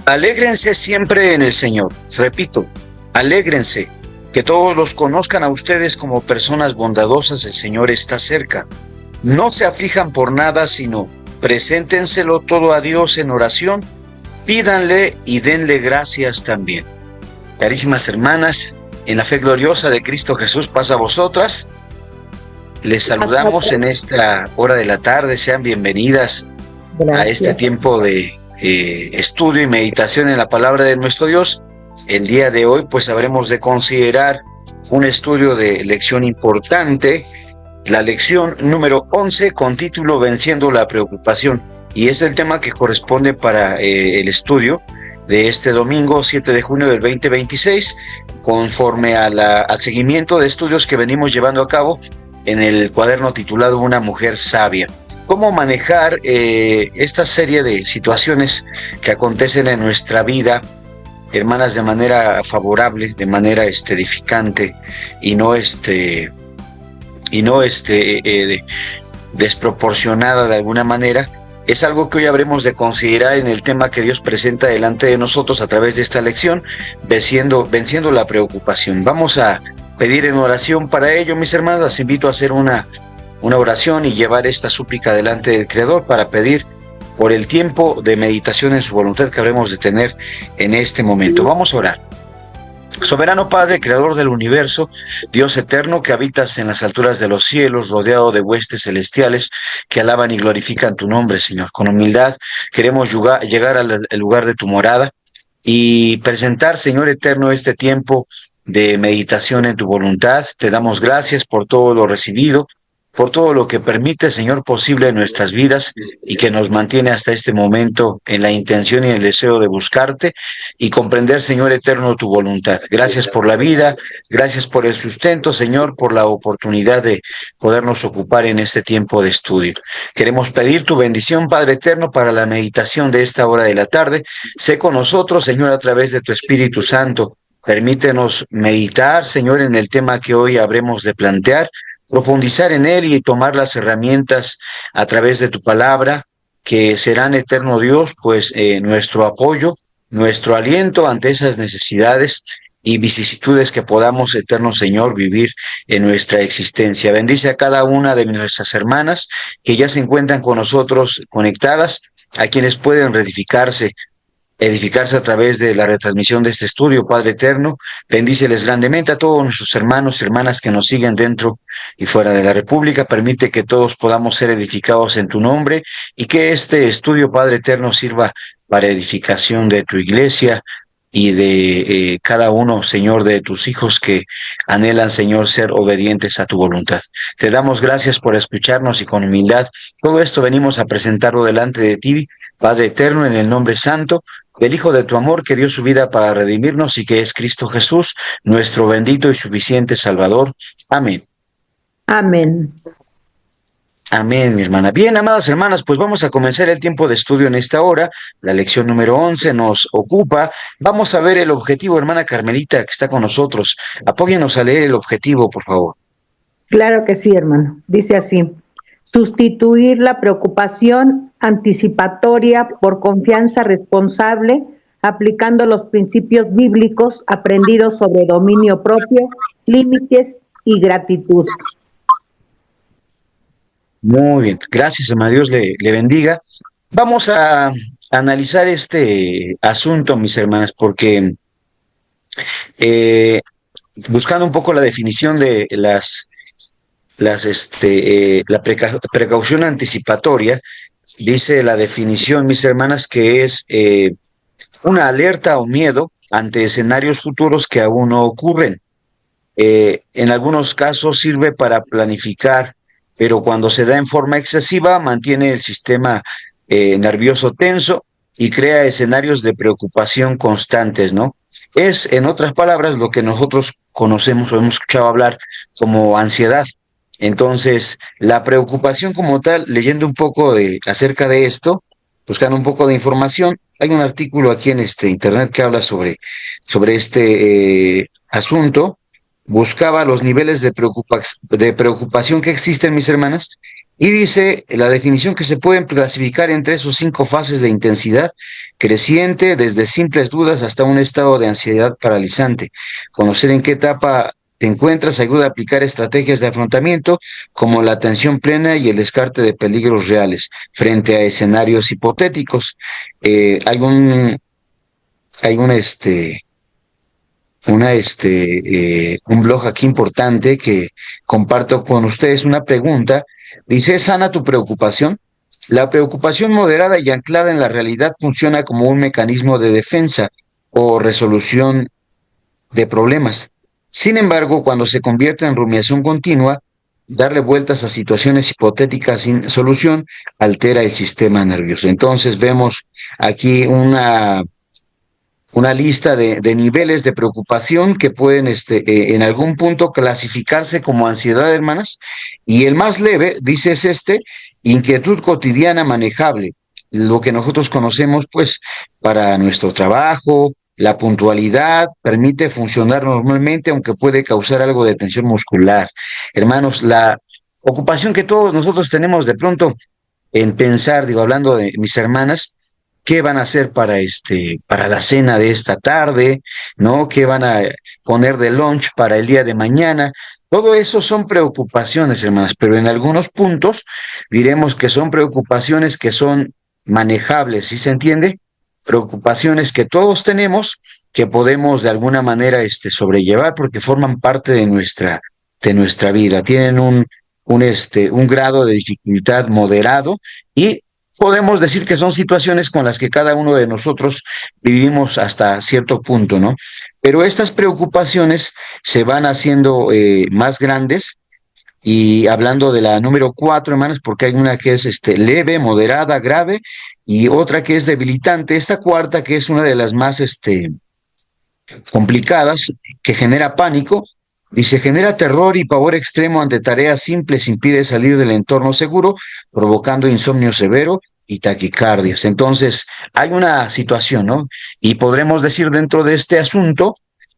Alégrense siempre en el Señor. Repito, alégrense. Que todos los conozcan a ustedes como personas bondadosas. El Señor está cerca. No se aflijan por nada, sino preséntenselo todo a Dios en oración. Pídanle y denle gracias también. Carísimas hermanas, en la fe gloriosa de Cristo Jesús, paz a vosotras. Les saludamos en esta hora de la tarde. Sean bienvenidas a este tiempo de estudio y meditación en la palabra de nuestro Dios. El día de hoy pues habremos de considerar un estudio de lección importante, la lección número 11 con título Venciendo la preocupación, y es el tema que corresponde para el estudio de este domingo 7 de junio del 2026, conforme al seguimiento de estudios que venimos llevando a cabo en el cuaderno titulado Una mujer sabia. Cómo manejar esta serie de situaciones que acontecen en nuestra vida, hermanas, de manera favorable, de manera edificante y no desproporcionada de alguna manera. Es algo que hoy habremos de considerar en el tema que Dios presenta delante de nosotros a través de esta lección, venciendo la preocupación. Vamos a pedir en oración para ello, mis hermanas. Las invito a hacer una oración y llevar esta súplica delante del Creador para pedir por el tiempo de meditación en su voluntad que habremos de tener en este momento. Vamos a orar. Soberano Padre, Creador del universo, Dios eterno que habitas en las alturas de los cielos, rodeado de huestes celestiales que alaban y glorifican tu nombre, Señor. Con humildad queremos llegar al lugar de tu morada y presentar, Señor eterno, este tiempo de meditación en tu voluntad. Te damos gracias por todo lo recibido, por todo lo que permite, Señor, posible en nuestras vidas y que nos mantiene hasta este momento en la intención y el deseo de buscarte y comprender, Señor eterno, tu voluntad. Gracias por la vida, gracias por el sustento, Señor, por la oportunidad de podernos ocupar en este tiempo de estudio. Queremos pedir tu bendición, Padre eterno, para la meditación de esta hora de la tarde. Sé con nosotros, Señor, a través de tu Espíritu Santo. Permítenos meditar, Señor, en el tema que hoy habremos de plantear, profundizar en él y tomar las herramientas a través de tu palabra, que serán, eterno Dios, pues nuestro apoyo, nuestro aliento ante esas necesidades y vicisitudes que podamos, eterno Señor, vivir en nuestra existencia. Bendice a cada una de nuestras hermanas que ya se encuentran con nosotros conectadas, a quienes pueden edificarse a través de la retransmisión de este estudio. Padre eterno, bendíceles grandemente a todos nuestros hermanos y hermanas que nos siguen dentro y fuera de la República. Permite que todos podamos ser edificados en tu nombre y que este estudio, Padre eterno, sirva para edificación de tu iglesia y de cada uno, Señor, de tus hijos que anhelan, Señor, ser obedientes a tu voluntad. Te damos gracias por escucharnos y con humildad todo esto venimos a presentarlo delante de ti, Padre eterno, en el nombre santo del Hijo de tu amor, que dio su vida para redimirnos y que es Cristo Jesús, nuestro bendito y suficiente Salvador. Amén. Amén. Amén, mi hermana. Bien, amadas hermanas, pues vamos a comenzar el tiempo de estudio en esta hora. La lección número 11 nos ocupa. Vamos a ver el objetivo, hermana Carmelita, que está con nosotros. Apóyenos a leer el objetivo, por favor. Claro que sí, hermano. Dice así: sustituir la preocupación anticipatoria por confianza responsable, aplicando los principios bíblicos aprendidos sobre dominio propio, límites y gratitud. Muy bien, gracias, hermano. Dios le bendiga. Vamos a analizar este asunto, mis hermanas, porque buscando un poco la definición de la precaución anticipatoria, dice la definición, mis hermanas, que es una alerta o miedo ante escenarios futuros que aún no ocurren. En algunos casos sirve para planificar, pero cuando se da en forma excesiva mantiene el sistema nervioso tenso y crea escenarios de preocupación constantes, ¿no? Es, en otras palabras, lo que nosotros conocemos o hemos escuchado hablar como ansiedad. Entonces, la preocupación como tal, leyendo un poco acerca de esto, buscando un poco de información, hay un artículo aquí en internet que habla sobre este asunto. Buscaba los niveles de preocupación que existen, mis hermanas, Y dice la definición que se pueden clasificar en 3 o 5 fases de intensidad creciente, desde simples dudas hasta un estado de ansiedad paralizante. Conocer en qué etapa te encuentras ayuda a aplicar estrategias de afrontamiento como la atención plena y el descarte de peligros reales frente a escenarios hipotéticos. Hay hay un blog aquí importante que comparto con ustedes una pregunta. Dice, ¿es sana tu preocupación? La preocupación moderada y anclada en la realidad funciona como un mecanismo de defensa o resolución de problemas. Sin embargo, cuando se convierte en rumiación continua, darle vueltas a situaciones hipotéticas sin solución altera el sistema nervioso. Entonces vemos aquí una lista de niveles de preocupación que pueden en algún punto clasificarse como ansiedad, hermanas, y el más leve, dice, es inquietud cotidiana manejable, lo que nosotros conocemos pues para nuestro trabajo, la puntualidad, permite funcionar normalmente, aunque puede causar algo de tensión muscular. Hermanos, la ocupación que todos nosotros tenemos de pronto en pensar, digo, hablando de mis hermanas, qué van a hacer para para la cena de esta tarde, ¿no? ¿Qué van a poner de lunch para el día de mañana? Todo eso son preocupaciones, hermanas, pero en algunos puntos diremos que son preocupaciones que son manejables, ¿sí se entiende? Preocupaciones que todos tenemos, que podemos de alguna manera sobrellevar porque forman parte de nuestra vida, tienen un grado de dificultad moderado y podemos decir que son situaciones con las que cada uno de nosotros vivimos hasta cierto punto, ¿no? Pero estas preocupaciones se van haciendo más grandes y hablando de la número 4, hermanos, porque hay una que es leve, moderada, grave y otra que es debilitante. Esta cuarta, que es una de las más complicadas, que genera pánico, dice, genera terror y pavor extremo ante tareas simples, impide salir del entorno seguro, provocando insomnio severo y taquicardias. Entonces, hay una situación, ¿no? Y podremos decir dentro de este asunto,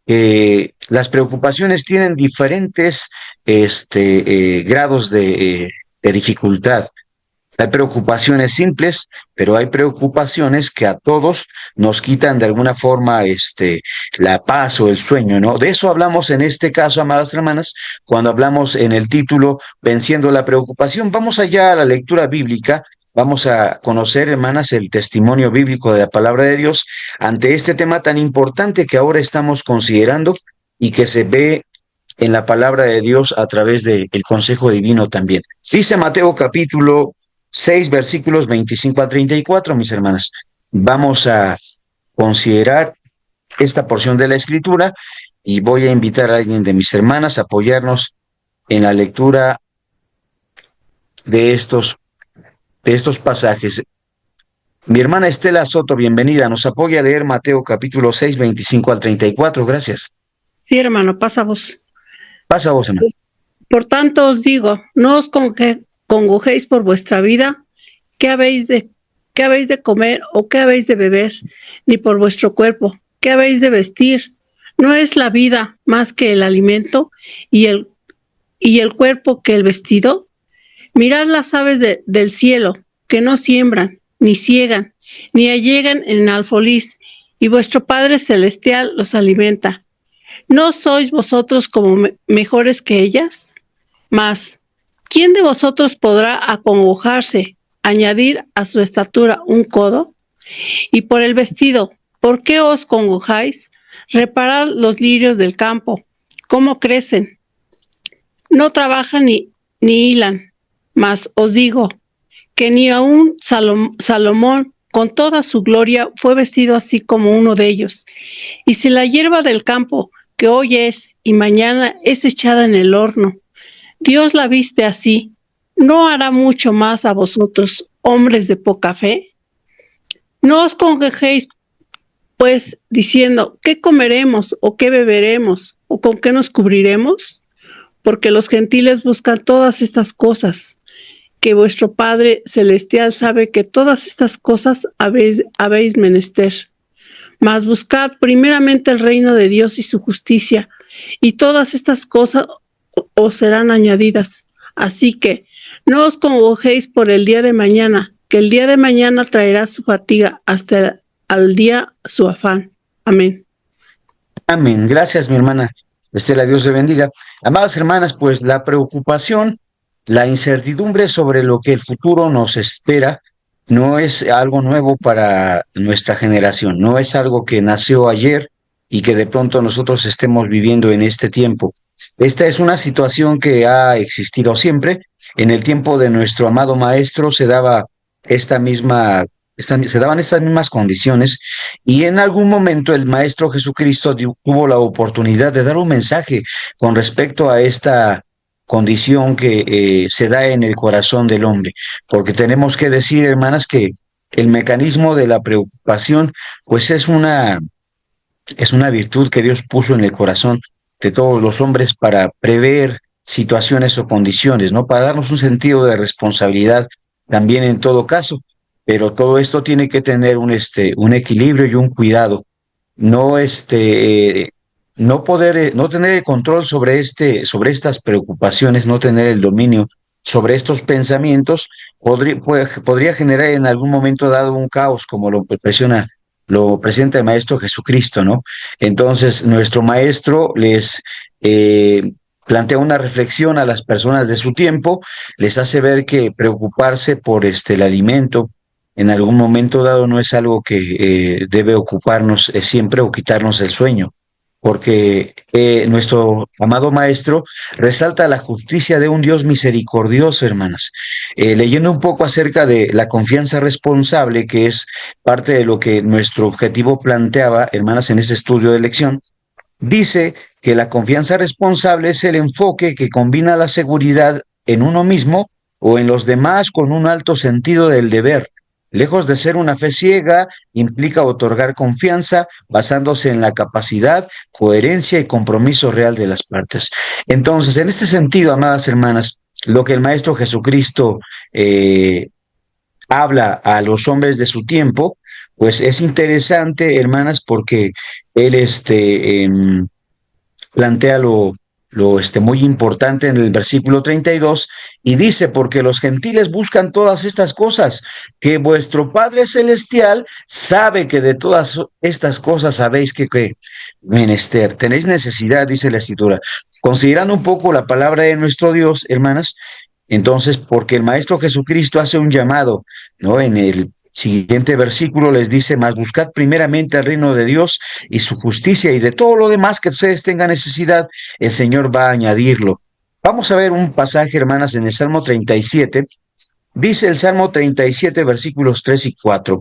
las preocupaciones tienen diferentes grados de dificultad. Hay preocupaciones simples, pero hay preocupaciones que a todos nos quitan de alguna forma la paz o el sueño, ¿no? De eso hablamos en este caso, amadas hermanas, cuando hablamos en el título Venciendo la preocupación. Vamos allá a la lectura bíblica. Vamos a conocer, hermanas, el testimonio bíblico de la palabra de Dios ante este tema tan importante que ahora estamos considerando y que se ve en la palabra de Dios a través del consejo divino también. Dice Mateo capítulo 6 versículos 25 a 34, mis hermanas. Vamos a considerar esta porción de la escritura y voy a invitar a alguien de mis hermanas a apoyarnos en la lectura de estos pasajes. Mi hermana Estela Soto, bienvenida, nos apoya a leer Mateo capítulo 6, 25 al 34. Gracias. Sí, hermano, pasa vos. Pasa vos, hermano. Por tanto os digo, no os congojéis por vuestra vida, qué habéis de comer o qué habéis de beber, ni por vuestro cuerpo, qué habéis de vestir. ¿No es la vida más que el alimento y el cuerpo que el vestido? Mirad las aves del cielo, que no siembran, ni ciegan, ni allegan en alfolís, y vuestro Padre Celestial los alimenta. ¿No sois vosotros como mejores que ellas? Mas, ¿quién de vosotros podrá acongojarse, añadir a su estatura un codo? Y por el vestido, ¿por qué os congojáis? Reparad los lirios del campo, cómo crecen. No trabajan ni hilan, mas os digo que ni aun Salomón con toda su gloria fue vestido así como uno de ellos. Y si la hierba del campo, que hoy es y mañana es echada en el horno, Dios la viste así, ¿no hará mucho más a vosotros, hombres de poca fe? No os congojéis, pues, diciendo, ¿qué comeremos o qué beberemos o con qué nos cubriremos? Porque los gentiles buscan todas estas cosas, que vuestro Padre Celestial sabe que todas estas cosas habéis menester. Mas buscad primeramente el reino de Dios y su justicia, y todas estas cosas os serán añadidas. Así que No os congojéis por el día de mañana, que el día de mañana traerá su fatiga, hasta al día su afán. Amén. Amén. Gracias, mi hermana Estela, Dios le bendiga. Amadas hermanas, pues la preocupación, la incertidumbre sobre lo que el futuro nos espera, no es algo nuevo para nuestra generación, no es algo que nació ayer y que de pronto nosotros estemos viviendo en este tiempo. Esta es una situación que ha existido siempre. En el tiempo de nuestro amado maestro se daba esta misma, se daban estas mismas condiciones y en algún momento el Maestro Jesucristo tuvo la oportunidad de dar un mensaje con respecto a esta condición que se da en el corazón del hombre. Porque tenemos que decir, hermanas, que el mecanismo de la preocupación, pues es una virtud que Dios puso en el corazón de todos los hombres para prever situaciones o condiciones, ¿no? Para darnos un sentido de responsabilidad también en todo caso. Pero todo esto tiene que tener un equilibrio y un cuidado. No, no poder, no tener el control sobre sobre estas preocupaciones, no tener el dominio sobre estos pensamientos, podría generar en algún momento dado un caos, como lo presenta el Maestro Jesucristo, ¿no? Entonces, nuestro Maestro les plantea una reflexión a las personas de su tiempo, les hace ver que preocuparse por el alimento en algún momento dado no es algo que debe ocuparnos siempre o quitarnos el sueño, porque nuestro amado Maestro resalta la justicia de un Dios misericordioso, hermanas. Leyendo un poco acerca de la confianza responsable, que es parte de lo que nuestro objetivo planteaba, hermanas, en ese estudio de lección, dice que la confianza responsable es el enfoque que combina la seguridad en uno mismo o en los demás con un alto sentido del deber. Lejos de ser una fe ciega, implica otorgar confianza basándose en la capacidad, coherencia y compromiso real de las partes. Entonces, en este sentido, amadas hermanas, lo que el Maestro Jesucristo habla a los hombres de su tiempo, pues es interesante, hermanas, porque él plantea muy importante en el versículo 32 y dice, porque los gentiles buscan todas estas cosas, que vuestro Padre Celestial sabe que de todas estas cosas sabéis que menester, tenéis necesidad, dice la Escritura. Considerando un poco la palabra de nuestro Dios, hermanas, entonces, porque el Maestro Jesucristo hace un llamado, ¿no? En el siguiente versículo les dice, mas buscad primeramente el reino de Dios y su justicia, y de todo lo demás que ustedes tengan necesidad, el Señor va a añadirlo. Vamos a ver un pasaje, hermanas, en el Salmo 37. Dice el Salmo 37, versículos 3 y 4.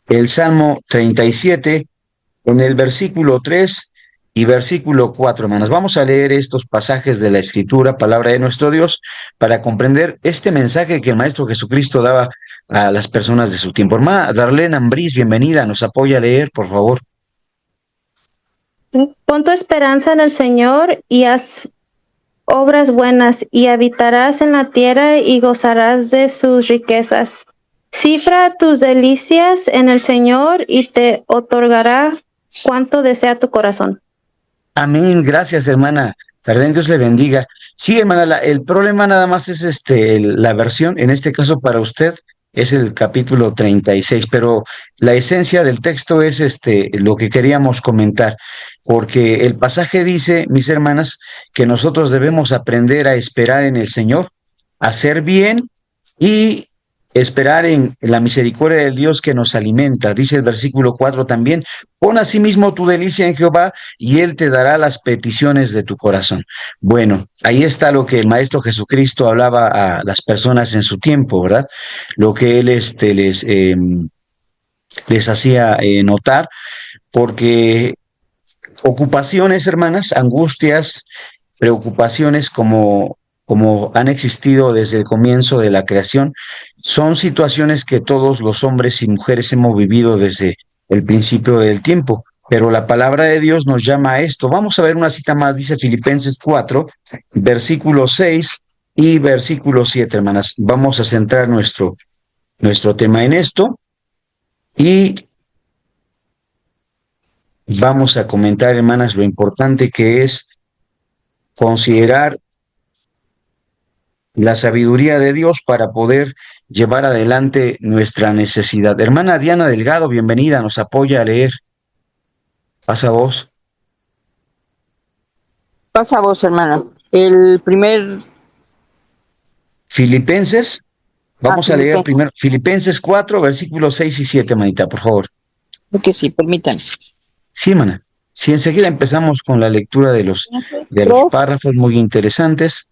El Salmo 37, en el versículo 3 y versículo 4, hermanas. Vamos a leer estos pasajes de la Escritura, palabra de nuestro Dios, para comprender este mensaje que el Maestro Jesucristo daba a las personas de su tiempo. Hermana Darlene Ambrís, bienvenida, nos apoya a leer, por favor. Pon tu esperanza en el Señor y haz obras buenas, y habitarás en la tierra y gozarás de sus riquezas. Cifra tus delicias en el Señor y te otorgará cuanto desea tu corazón. Amén, gracias, hermana Darlene, Dios le bendiga. Sí, hermana, el problema nada más es la versión, en este caso para usted, es el capítulo 36, pero la esencia del texto es lo que queríamos comentar, porque el pasaje dice, mis hermanas, que nosotros debemos aprender a esperar en el Señor, a hacer bien y esperar en la misericordia del Dios que nos alimenta. Dice el versículo 4 también, pon asimismo tu delicia en Jehová y Él te dará las peticiones de tu corazón. Bueno, ahí está lo que el Maestro Jesucristo hablaba a las personas en su tiempo, ¿verdad? Lo que Él les hacía notar, porque ocupaciones, hermanas, angustias, preocupaciones como han existido desde el comienzo de la creación, son situaciones que todos los hombres y mujeres hemos vivido desde el principio del tiempo. Pero la palabra de Dios nos llama a esto. Vamos a ver una cita más, dice Filipenses 4, versículo 6 y versículo 7, hermanas. Vamos a centrar nuestro tema en esto y vamos a comentar, hermanas, lo importante que es considerar la sabiduría de Dios para poder llevar adelante nuestra necesidad. Hermana Diana Delgado, bienvenida, nos apoya a leer. Pasa vos. Pasa vos, hermano. El primer... Filipenses, vamos a leer Filipenses. primero Filipenses 4, versículos 6 y 7, manita, por favor. Que sí, permítanme. Sí, mana. Sí, enseguida empezamos con la lectura de los párrafos muy interesantes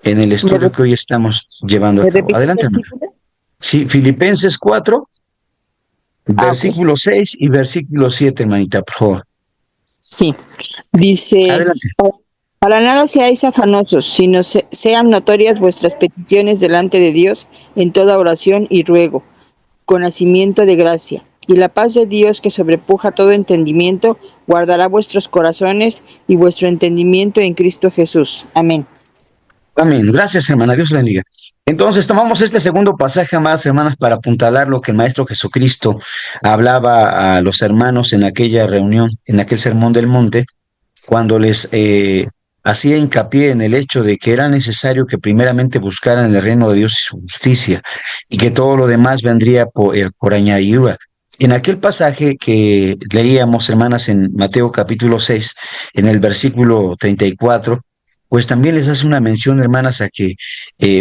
en el estudio que hoy estamos llevando a cabo. Adelante, hermana. Sí, Filipenses 4, versículo 6 y versículo 7, hermanita, por favor. Sí, dice: Adelante. Para nada seáis afanosos, sino sean notorias vuestras peticiones delante de Dios en toda oración y ruego, con hacimiento de gracia. Y la paz de Dios, que sobrepuja todo entendimiento, guardará vuestros corazones y vuestro entendimiento en Cristo Jesús. Amén. Amén. Gracias, hermana. Dios la bendiga. Entonces, tomamos este segundo pasaje, amadas hermanas, para apuntalar lo que el Maestro Jesucristo hablaba a los hermanos en aquella reunión, en aquel sermón del monte, cuando les hacía hincapié en el hecho de que era necesario que primeramente buscaran el reino de Dios y su justicia, y que todo lo demás vendría por añadidura. En aquel pasaje que leíamos, hermanas, en Mateo capítulo 6, en el versículo 34, pues también les hace una mención, hermanas, a que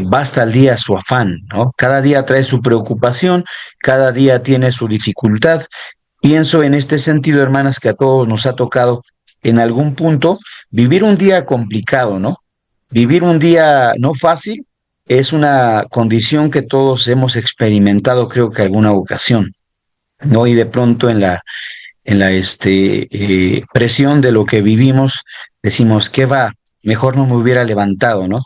basta al día su afán, ¿no? Cada día trae su preocupación, cada día tiene su dificultad. Pienso en este sentido, hermanas, que a todos nos ha tocado en algún punto vivir un día complicado, ¿no? Vivir un día no fácil es una condición que todos hemos experimentado, creo que alguna ocasión, ¿no? Y de pronto en la presión de lo que vivimos, decimos, ¿qué va? Mejor no me hubiera levantado, ¿no?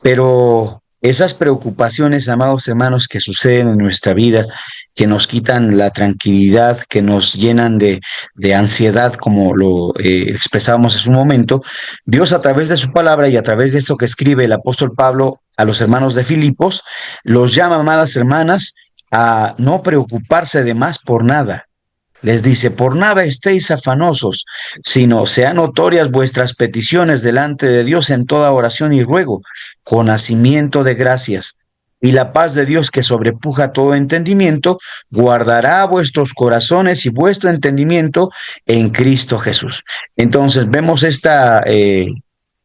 Pero esas preocupaciones, amados hermanos, que suceden en nuestra vida, que nos quitan la tranquilidad, que nos llenan de ansiedad, como lo expresábamos en su momento, Dios a través de su palabra y a través de esto que escribe el apóstol Pablo a los hermanos de Filipos, los llama, amadas hermanas, a no preocuparse de más por nada. Les dice, por nada estéis afanosos, sino sean notorias vuestras peticiones delante de Dios en toda oración y ruego, con hacimiento de gracias. Y la paz de Dios, que sobrepuja todo entendimiento, guardará vuestros corazones y vuestro entendimiento en Cristo Jesús. Entonces vemos esta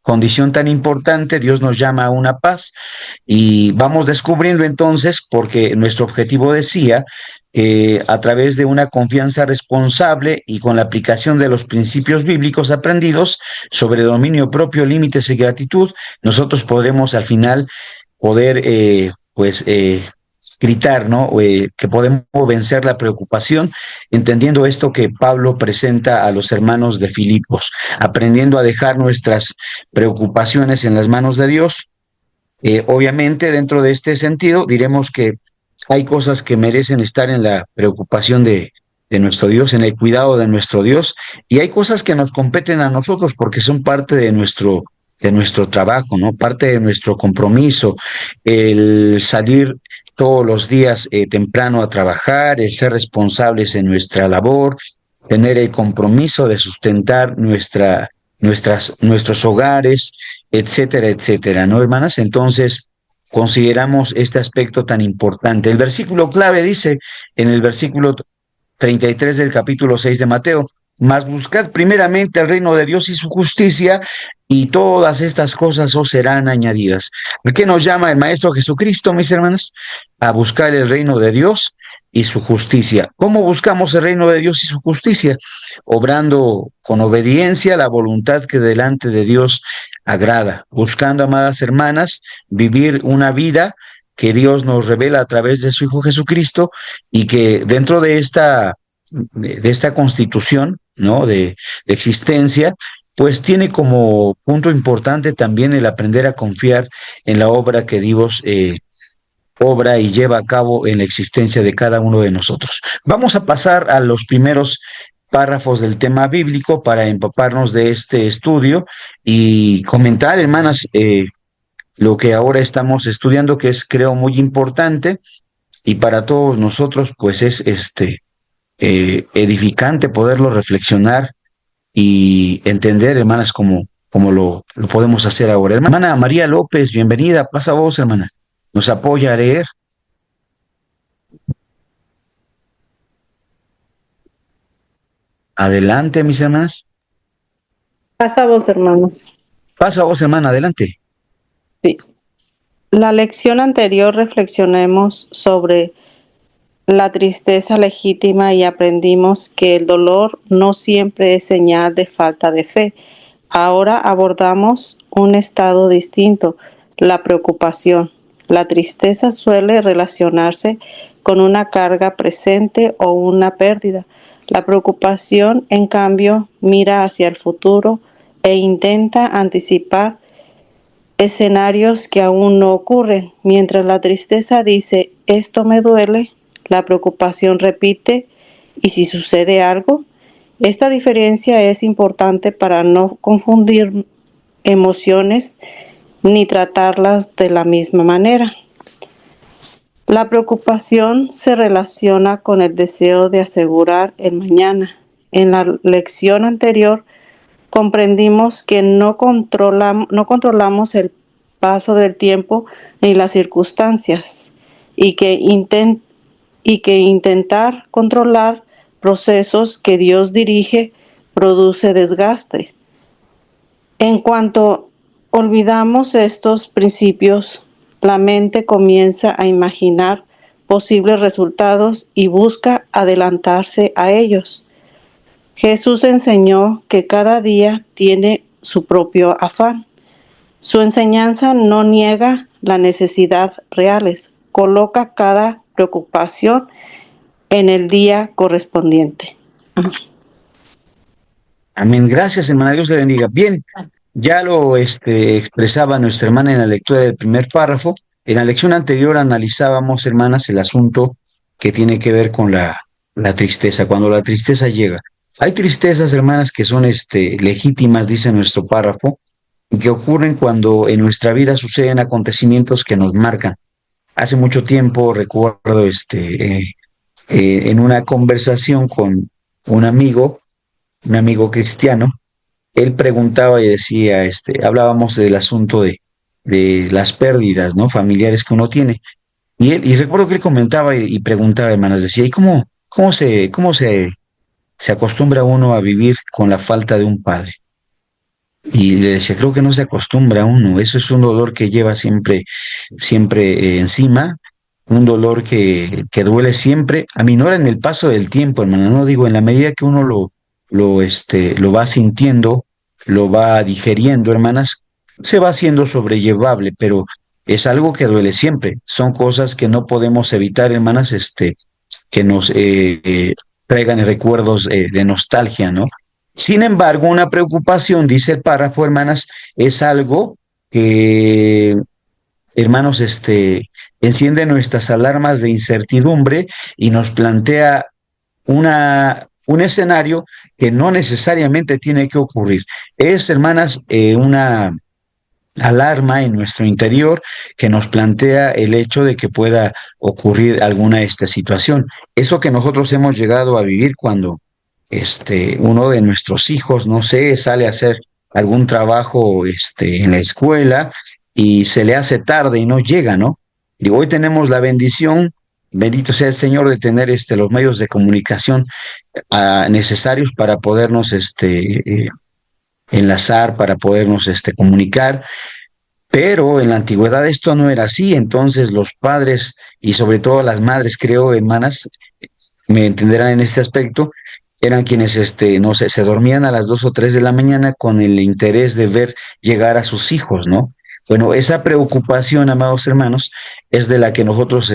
condición tan importante. Dios nos llama a una paz y vamos descubriendo entonces, porque nuestro objetivo decía, a través de una confianza responsable y con la aplicación de los principios bíblicos aprendidos sobre dominio propio, límites y gratitud, nosotros podremos al final poder gritar, ¿no? Que podemos vencer la preocupación, entendiendo esto que Pablo presenta a los hermanos de Filipos, aprendiendo a dejar nuestras preocupaciones en las manos de Dios. Obviamente, dentro de este sentido, diremos que hay cosas que merecen estar en la preocupación de nuestro Dios, en el cuidado de nuestro Dios, y hay cosas que nos competen a nosotros porque son parte de nuestro trabajo, ¿no? Parte de nuestro compromiso, el salir todos los días temprano a trabajar, el ser responsables en nuestra labor, tener el compromiso de sustentar nuestros hogares, etcétera, etcétera, ¿no, hermanas? Entonces, consideramos este aspecto tan importante. El versículo clave dice, en el versículo 33 del capítulo 6 de Mateo, mas buscad primeramente el reino de Dios y su justicia, y todas estas cosas os serán añadidas. ¿A qué nos llama el Maestro Jesucristo, mis hermanas? A buscar el reino de Dios y su justicia. ¿Cómo buscamos el reino de Dios y su justicia? Obrando con obediencia la voluntad que delante de Dios agrada, buscando, amadas hermanas, vivir una vida que Dios nos revela a través de su Hijo Jesucristo, y que dentro de esta constitución, ¿no? de existencia, pues tiene como punto importante también el aprender a confiar en la obra que Dios obra y lleva a cabo en la existencia de cada uno de nosotros. Vamos a pasar a los primeros párrafos del tema bíblico para empaparnos de este estudio y comentar, hermanas, lo que ahora estamos estudiando, que es, creo, muy importante, y para todos nosotros, pues es edificante poderlo reflexionar y entender, hermanas, como como lo podemos hacer ahora. Hermana María López, bienvenida, pasa vos, hermana. Nos apoya a leer. Adelante, mis hermanas. Pasa vos, hermanos. Pasa vos, hermana, adelante. Sí. La lección anterior reflexionemos sobre la tristeza legítima y aprendimos que el dolor no siempre es señal de falta de fe. Ahora abordamos un estado distinto, la preocupación. La tristeza suele relacionarse con una carga presente o una pérdida. La preocupación, en cambio, mira hacia el futuro e intenta anticipar escenarios que aún no ocurren. Mientras la tristeza dice, esto me duele, la preocupación repite, ¿y si sucede algo? Esta diferencia es importante para no confundir emociones ni tratarlas de la misma manera. La preocupación se relaciona con el deseo de asegurar el mañana. En la lección anterior comprendimos que no controlamos el paso del tiempo ni las circunstancias y que intentar controlar procesos que Dios dirige produce desgaste. En cuanto olvidamos estos principios, la mente comienza a imaginar posibles resultados y busca adelantarse a ellos. Jesús enseñó que cada día tiene su propio afán. Su enseñanza no niega las necesidades reales, coloca cada preocupación en el día correspondiente. Amén. Gracias, hermana. Dios le bendiga. Bien, ya lo expresaba nuestra hermana en la lectura del primer párrafo. En la lección anterior analizábamos, hermanas, el asunto que tiene que ver con la tristeza, cuando la tristeza llega. Hay tristezas, hermanas, que son legítimas, dice nuestro párrafo, y que ocurren cuando en nuestra vida suceden acontecimientos que nos marcan. Hace mucho tiempo recuerdo en una conversación con un amigo cristiano, él preguntaba y decía, hablábamos del asunto de las pérdidas, ¿no? Familiares que uno tiene. Y recuerdo que él comentaba y preguntaba, hermanas, decía, ¿y cómo se acostumbra uno a vivir con la falta de un padre? Y le decía, creo que no se acostumbra uno, eso es un dolor que lleva siempre, siempre encima, un dolor que duele siempre, aminora en el paso del tiempo, hermana, no digo, en la medida que uno lo va sintiendo, lo va digeriendo, hermanas, se va haciendo sobrellevable, pero es algo que duele siempre, son cosas que no podemos evitar, hermanas, que nos traigan recuerdos de nostalgia, ¿no? Sin embargo, una preocupación, dice el párrafo, hermanas, es algo que, hermanos, enciende nuestras alarmas de incertidumbre y nos plantea un escenario que no necesariamente tiene que ocurrir. Es, hermanas, una alarma en nuestro interior que nos plantea el hecho de que pueda ocurrir alguna situación. Eso que nosotros hemos llegado a vivir cuando uno de nuestros hijos, no sé, sale a hacer algún trabajo en la escuela y se le hace tarde y no llega, ¿no? Y hoy tenemos la bendición, bendito sea el Señor, de tener los medios de comunicación necesarios para podernos enlazar, para podernos comunicar. Pero en la antigüedad esto no era así, entonces los padres y sobre todo las madres, creo, hermanas, me entenderán en este aspecto, eran quienes, no sé, se dormían a las 2 o 3 de la mañana con el interés de ver llegar a sus hijos, ¿no? Bueno, esa preocupación, amados hermanos, es de la que nosotros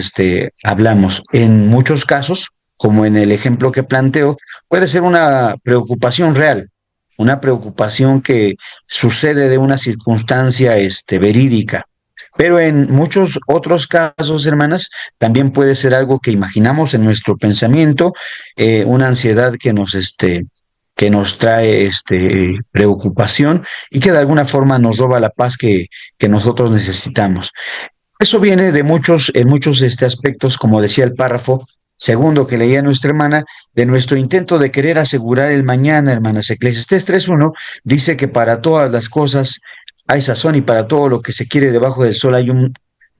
hablamos. En muchos casos, como en el ejemplo que planteo, puede ser una preocupación real, una preocupación que sucede de una circunstancia verídica. Pero en muchos otros casos, hermanas, también puede ser algo que imaginamos en nuestro pensamiento, una ansiedad que nos trae preocupación y que de alguna forma nos roba la paz que nosotros necesitamos. Eso viene en muchos aspectos, como decía el párrafo, segundo que leía nuestra hermana, de nuestro intento de querer asegurar el mañana, hermanas. Eclesiastés 3:1 dice que para todas las cosas hay sazón y para todo lo que se quiere debajo del sol hay un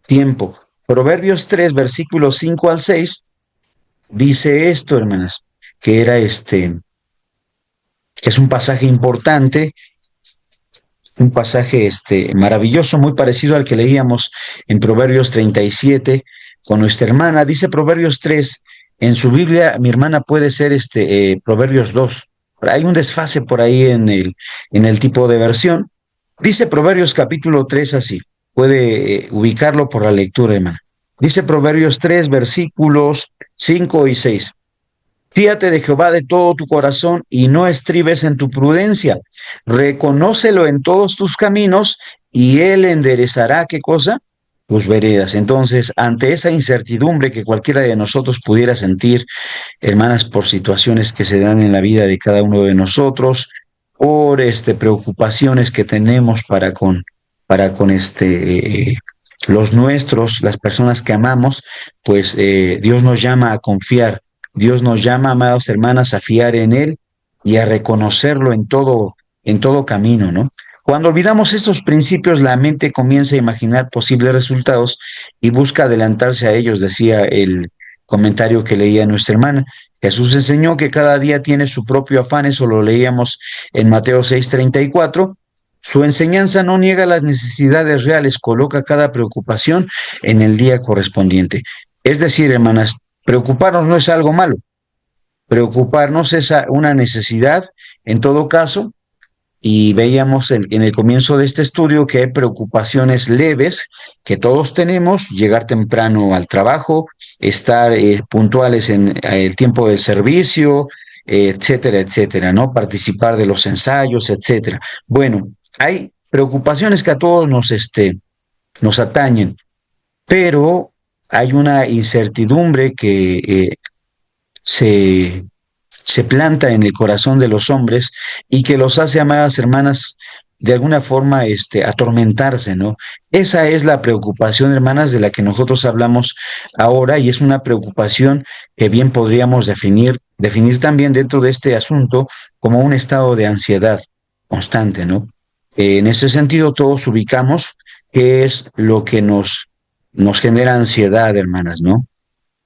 tiempo. Proverbios 3, versículos 5 al 6, dice esto, hermanas, que es un pasaje importante, un pasaje maravilloso, muy parecido al que leíamos en Proverbios 37 con nuestra hermana. Dice Proverbios 3, en su Biblia mi hermana puede ser Proverbios 2. Hay un desfase por ahí en el tipo de versión. Dice Proverbios capítulo 3 así, puede ubicarlo por la lectura, hermana. Dice Proverbios 3, versículos 5 y 6. Fíate de Jehová de todo tu corazón y no estribes en tu prudencia. Reconócelo en todos tus caminos y él enderezará, ¿qué cosa? Tus veredas. Entonces, ante esa incertidumbre que cualquiera de nosotros pudiera sentir, hermanas, por situaciones que se dan en la vida de cada uno de nosotros, por preocupaciones que tenemos para con los nuestros, las personas que amamos, pues Dios nos llama a confiar. Dios nos llama, amadas hermanas, a fiar en Él y a reconocerlo en todo camino, ¿no? Cuando olvidamos estos principios, la mente comienza a imaginar posibles resultados y busca adelantarse a ellos, decía el comentario que leía nuestra hermana. Jesús enseñó que cada día tiene su propio afán, eso lo leíamos en Mateo 6:34. Su enseñanza no niega las necesidades reales, coloca cada preocupación en el día correspondiente. Es decir, hermanas, preocuparnos no es algo malo. Preocuparnos es una necesidad en todo caso, y veíamos en el comienzo de este estudio que hay preocupaciones leves que todos tenemos: llegar temprano al trabajo, estar puntuales en el tiempo del servicio, etcétera, etcétera, ¿no? Participar de los ensayos, etcétera. Bueno, hay preocupaciones que a todos nos atañen, pero hay una incertidumbre que se planta en el corazón de los hombres y que los hace, amadas hermanas, de alguna forma atormentarse, ¿no? Esa es la preocupación, hermanas, de la que nosotros hablamos ahora, y es una preocupación que bien podríamos definir también dentro de este asunto como un estado de ansiedad constante, ¿no? En ese sentido, todos ubicamos qué es lo que nos genera ansiedad, hermanas, ¿no?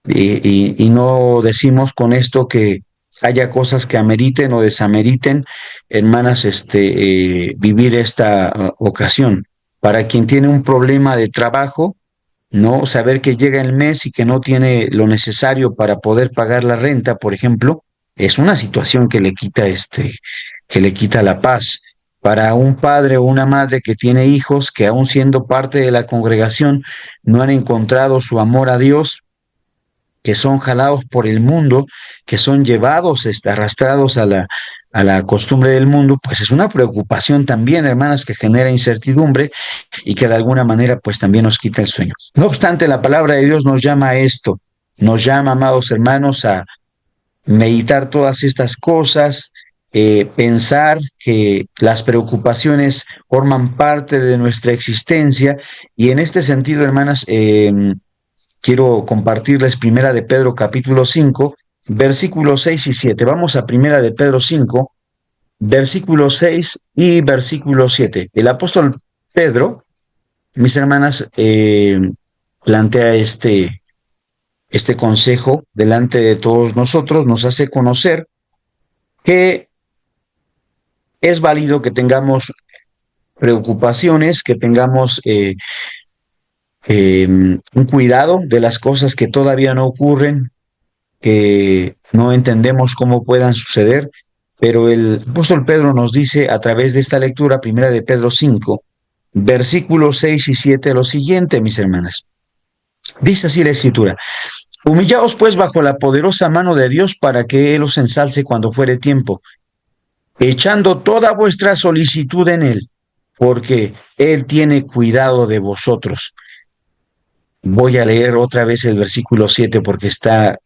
Y no decimos con esto que haya cosas que ameriten o desameriten, hermanas, vivir esta ocasión. Para quien tiene un problema de trabajo, no saber que llega el mes y que no tiene lo necesario para poder pagar la renta, por ejemplo, es una situación que le quita la paz. Para un padre o una madre que tiene hijos que, aún siendo parte de la congregación, no han encontrado su amor a Dios, que son jalados por el mundo, que son llevados, arrastrados a la costumbre del mundo, pues es una preocupación también, hermanas, que genera incertidumbre y que de alguna manera pues también nos quita el sueño. No obstante, la palabra de Dios nos llama a esto, nos llama, amados hermanos, a meditar todas estas cosas, pensar que las preocupaciones forman parte de nuestra existencia, y en este sentido, hermanas, quiero compartirles Primera de Pedro capítulo 5, versículos 6 y 7. Vamos a Primera de Pedro 5, versículos 6 y versículo 7. El apóstol Pedro, mis hermanas, plantea este consejo delante de todos nosotros, nos hace conocer que es válido que tengamos preocupaciones, que tengamos un cuidado de las cosas que todavía no ocurren, que no entendemos cómo puedan suceder, pero el apóstol Pedro nos dice a través de esta lectura, Primera de Pedro 5, versículos 6 y 7, lo siguiente, mis hermanas. Dice así la Escritura: humillaos pues bajo la poderosa mano de Dios para que Él os ensalce cuando fuere tiempo, echando toda vuestra solicitud en Él, porque Él tiene cuidado de vosotros. Voy a leer otra vez el versículo 7 porque está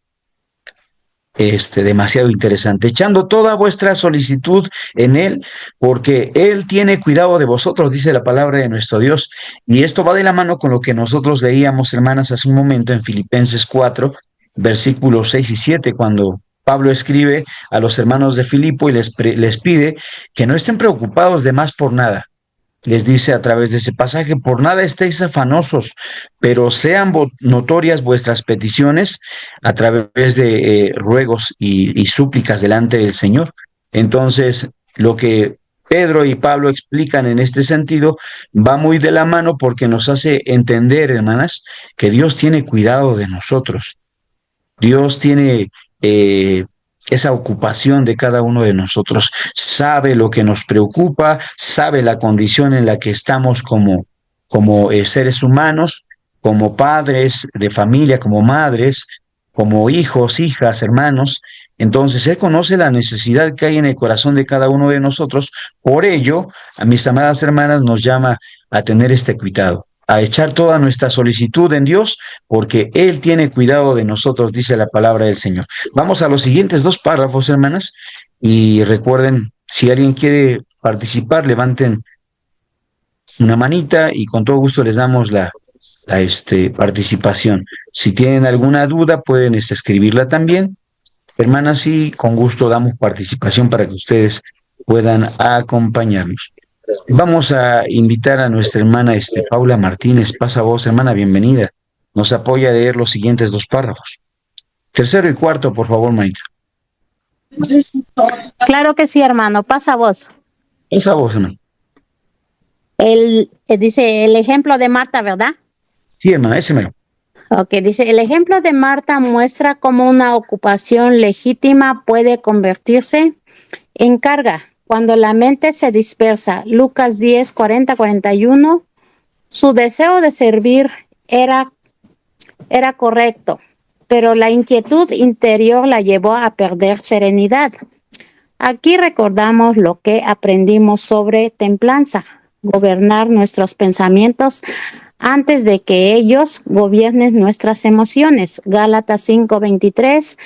demasiado interesante. Echando toda vuestra solicitud en Él, porque Él tiene cuidado de vosotros, dice la palabra de nuestro Dios. Y esto va de la mano con lo que nosotros leíamos, hermanas, hace un momento en Filipenses 4, versículos 6 y 7, cuando Pablo escribe a los hermanos de Filipo y les pide que no estén preocupados de más por nada. Les dice a través de ese pasaje: por nada estéis afanosos, pero sean notorias vuestras peticiones a través de ruegos y súplicas delante del Señor. Entonces, lo que Pedro y Pablo explican en este sentido va muy de la mano, porque nos hace entender, hermanas, que Dios tiene cuidado de nosotros. Dios tiene esa ocupación de cada uno de nosotros, sabe lo que nos preocupa, sabe la condición en la que estamos como seres humanos, como padres de familia, como madres, como hijos, hijas, hermanos. Entonces, Él conoce la necesidad que hay en el corazón de cada uno de nosotros. Por ello, a mis amadas hermanas, nos llama a tener este cuidado, a echar toda nuestra solicitud en Dios, porque Él tiene cuidado de nosotros, dice la palabra del Señor. Vamos a los siguientes 2 párrafos, hermanas, y recuerden, si alguien quiere participar, levanten una manita y con todo gusto les damos la participación. Si tienen alguna duda, pueden escribirla también, hermanas, y con gusto damos participación para que ustedes puedan acompañarnos. Vamos a invitar a nuestra hermana Paula Martínez. Pasa voz, hermana, bienvenida. Nos apoya a leer los siguientes 2 párrafos. Tercero y cuarto, por favor, maestra. Claro que sí, hermano. Pasa voz. Esa voz, hermano. Dice el ejemplo de Marta, ¿verdad? Sí, hermana, ese mero. Ok, dice, el ejemplo de Marta muestra cómo una ocupación legítima puede convertirse en carga cuando la mente se dispersa. Lucas 10, 40, 41. Su deseo de servir era correcto, pero la inquietud interior la llevó a perder serenidad. Aquí recordamos lo que aprendimos sobre templanza: gobernar nuestros pensamientos antes de que ellos gobiernen nuestras emociones. Gálatas 5:23.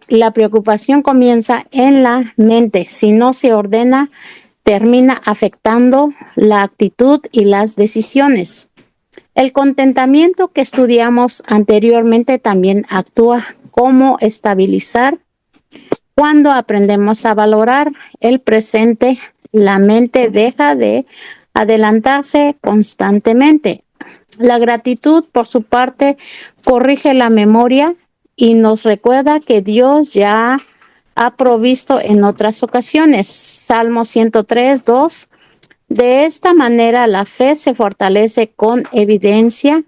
La preocupación comienza en la mente. Si no se ordena, termina afectando la actitud y las decisiones. El contentamiento que estudiamos anteriormente también actúa como estabilizar. Cuando aprendemos a valorar el presente, la mente deja de adelantarse constantemente. La gratitud, por su parte, corrige la memoria y nos recuerda que Dios ya ha provisto en otras ocasiones. Salmo 103, 2. De esta manera la fe se fortalece con evidencia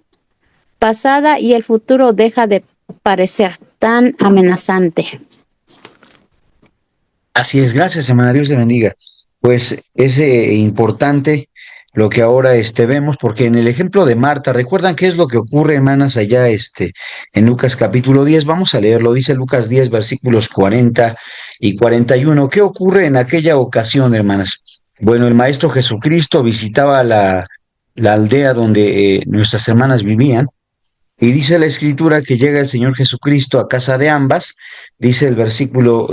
pasada y el futuro deja de parecer tan amenazante. Así es, gracias, hermana, Dios le bendiga. Pues es importante lo que ahora vemos, porque en el ejemplo de Marta, ¿recuerdan qué es lo que ocurre, hermanas, allá en Lucas capítulo 10? Vamos a leerlo, dice Lucas 10, versículos 40 y 41. ¿Qué ocurre en aquella ocasión, hermanas? Bueno, el Maestro Jesucristo visitaba la aldea donde nuestras hermanas vivían, y dice la Escritura que llega el Señor Jesucristo a casa de ambas, dice el versículo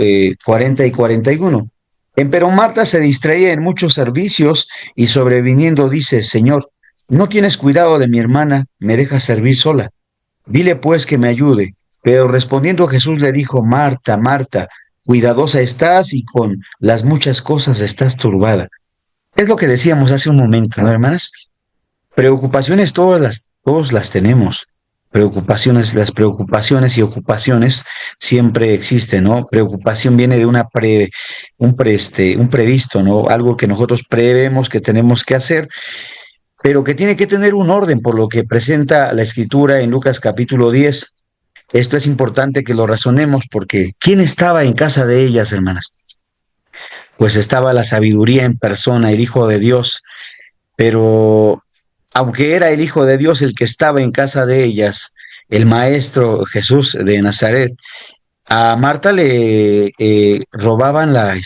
40 y 41. Empero Marta se distraía en muchos servicios y sobreviniendo dice: Señor, no tienes cuidado de mi hermana, me dejas servir sola. Dile pues que me ayude. Pero respondiendo Jesús le dijo: Marta, Marta, cuidadosa estás y con las muchas cosas estás turbada. Es lo que decíamos hace un momento, ¿no, hermanas? Preocupaciones todos las tenemos. Las preocupaciones y ocupaciones siempre existen, ¿no? Preocupación viene de un previsto, ¿no? Algo que nosotros prevemos que tenemos que hacer, pero que tiene que tener un orden, por lo que presenta la Escritura en Lucas capítulo 10. Esto es importante que lo razonemos, porque ¿quién estaba en casa de ellas, hermanas? Pues estaba la sabiduría en persona, el Hijo de Dios. Pero aunque era el Hijo de Dios el que estaba en casa de ellas, el Maestro Jesús de Nazaret, a Marta le robaban la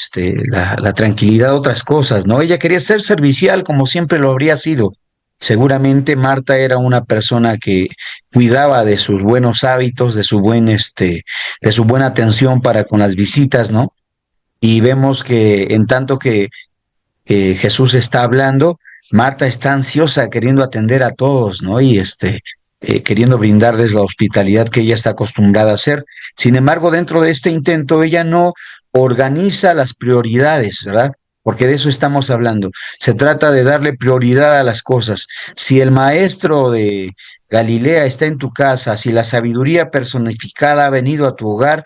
tranquilidad, otras cosas, ¿no? Ella quería ser servicial como siempre lo habría sido. Seguramente Marta era una persona que cuidaba de sus buenos hábitos, de su buena atención para con las visitas, ¿no? Y vemos que en tanto que Jesús está hablando, Marta está ansiosa queriendo atender a todos, ¿no? Y queriendo brindarles la hospitalidad que ella está acostumbrada a hacer. Sin embargo, dentro de este intento, ella no organiza las prioridades, ¿verdad? Porque de eso estamos hablando. Se trata de darle prioridad a las cosas. Si el maestro de Galilea está en tu casa, si la sabiduría personificada ha venido a tu hogar,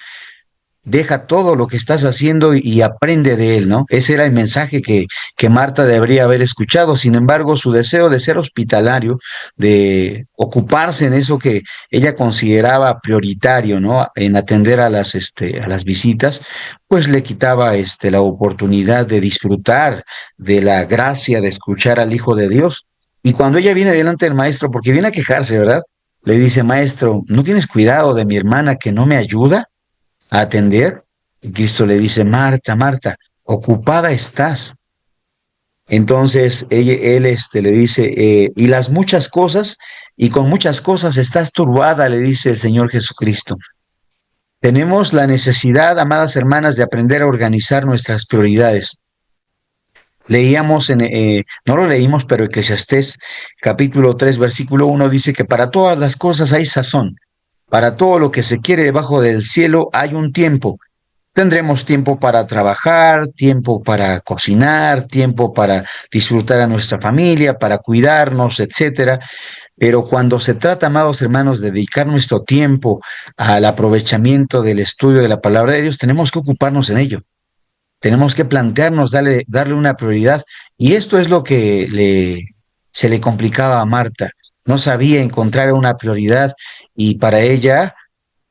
deja todo lo que estás haciendo y aprende de él, ¿no? Ese era el mensaje que Marta debería haber escuchado. Sin embargo, su deseo de ser hospitalario, de ocuparse en eso que ella consideraba prioritario, ¿no? En atender a las visitas, pues le quitaba, la oportunidad de disfrutar de la gracia de escuchar al Hijo de Dios. Y cuando ella viene delante del maestro, porque viene a quejarse, ¿verdad? Le dice, maestro, ¿no tienes cuidado de mi hermana que no me ayuda a atender? Y Cristo le dice, Marta, Marta, ocupada estás. Entonces él le dice, y las muchas cosas, y con muchas cosas estás turbada, le dice el Señor Jesucristo. Tenemos la necesidad, amadas hermanas, de aprender a organizar nuestras prioridades. Leíamos, no lo leímos, pero Eclesiastés capítulo 3, versículo 1 dice que para todas las cosas hay sazón. Para todo lo que se quiere debajo del cielo hay un tiempo. Tendremos tiempo para trabajar, tiempo para cocinar, tiempo para disfrutar a nuestra familia, para cuidarnos, etcétera. Pero cuando se trata, amados hermanos, de dedicar nuestro tiempo al aprovechamiento del estudio de la palabra de Dios, tenemos que ocuparnos en ello. Tenemos que plantearnos darle una prioridad. Y esto es lo que se le complicaba a Marta. No sabía encontrar una prioridad y para ella,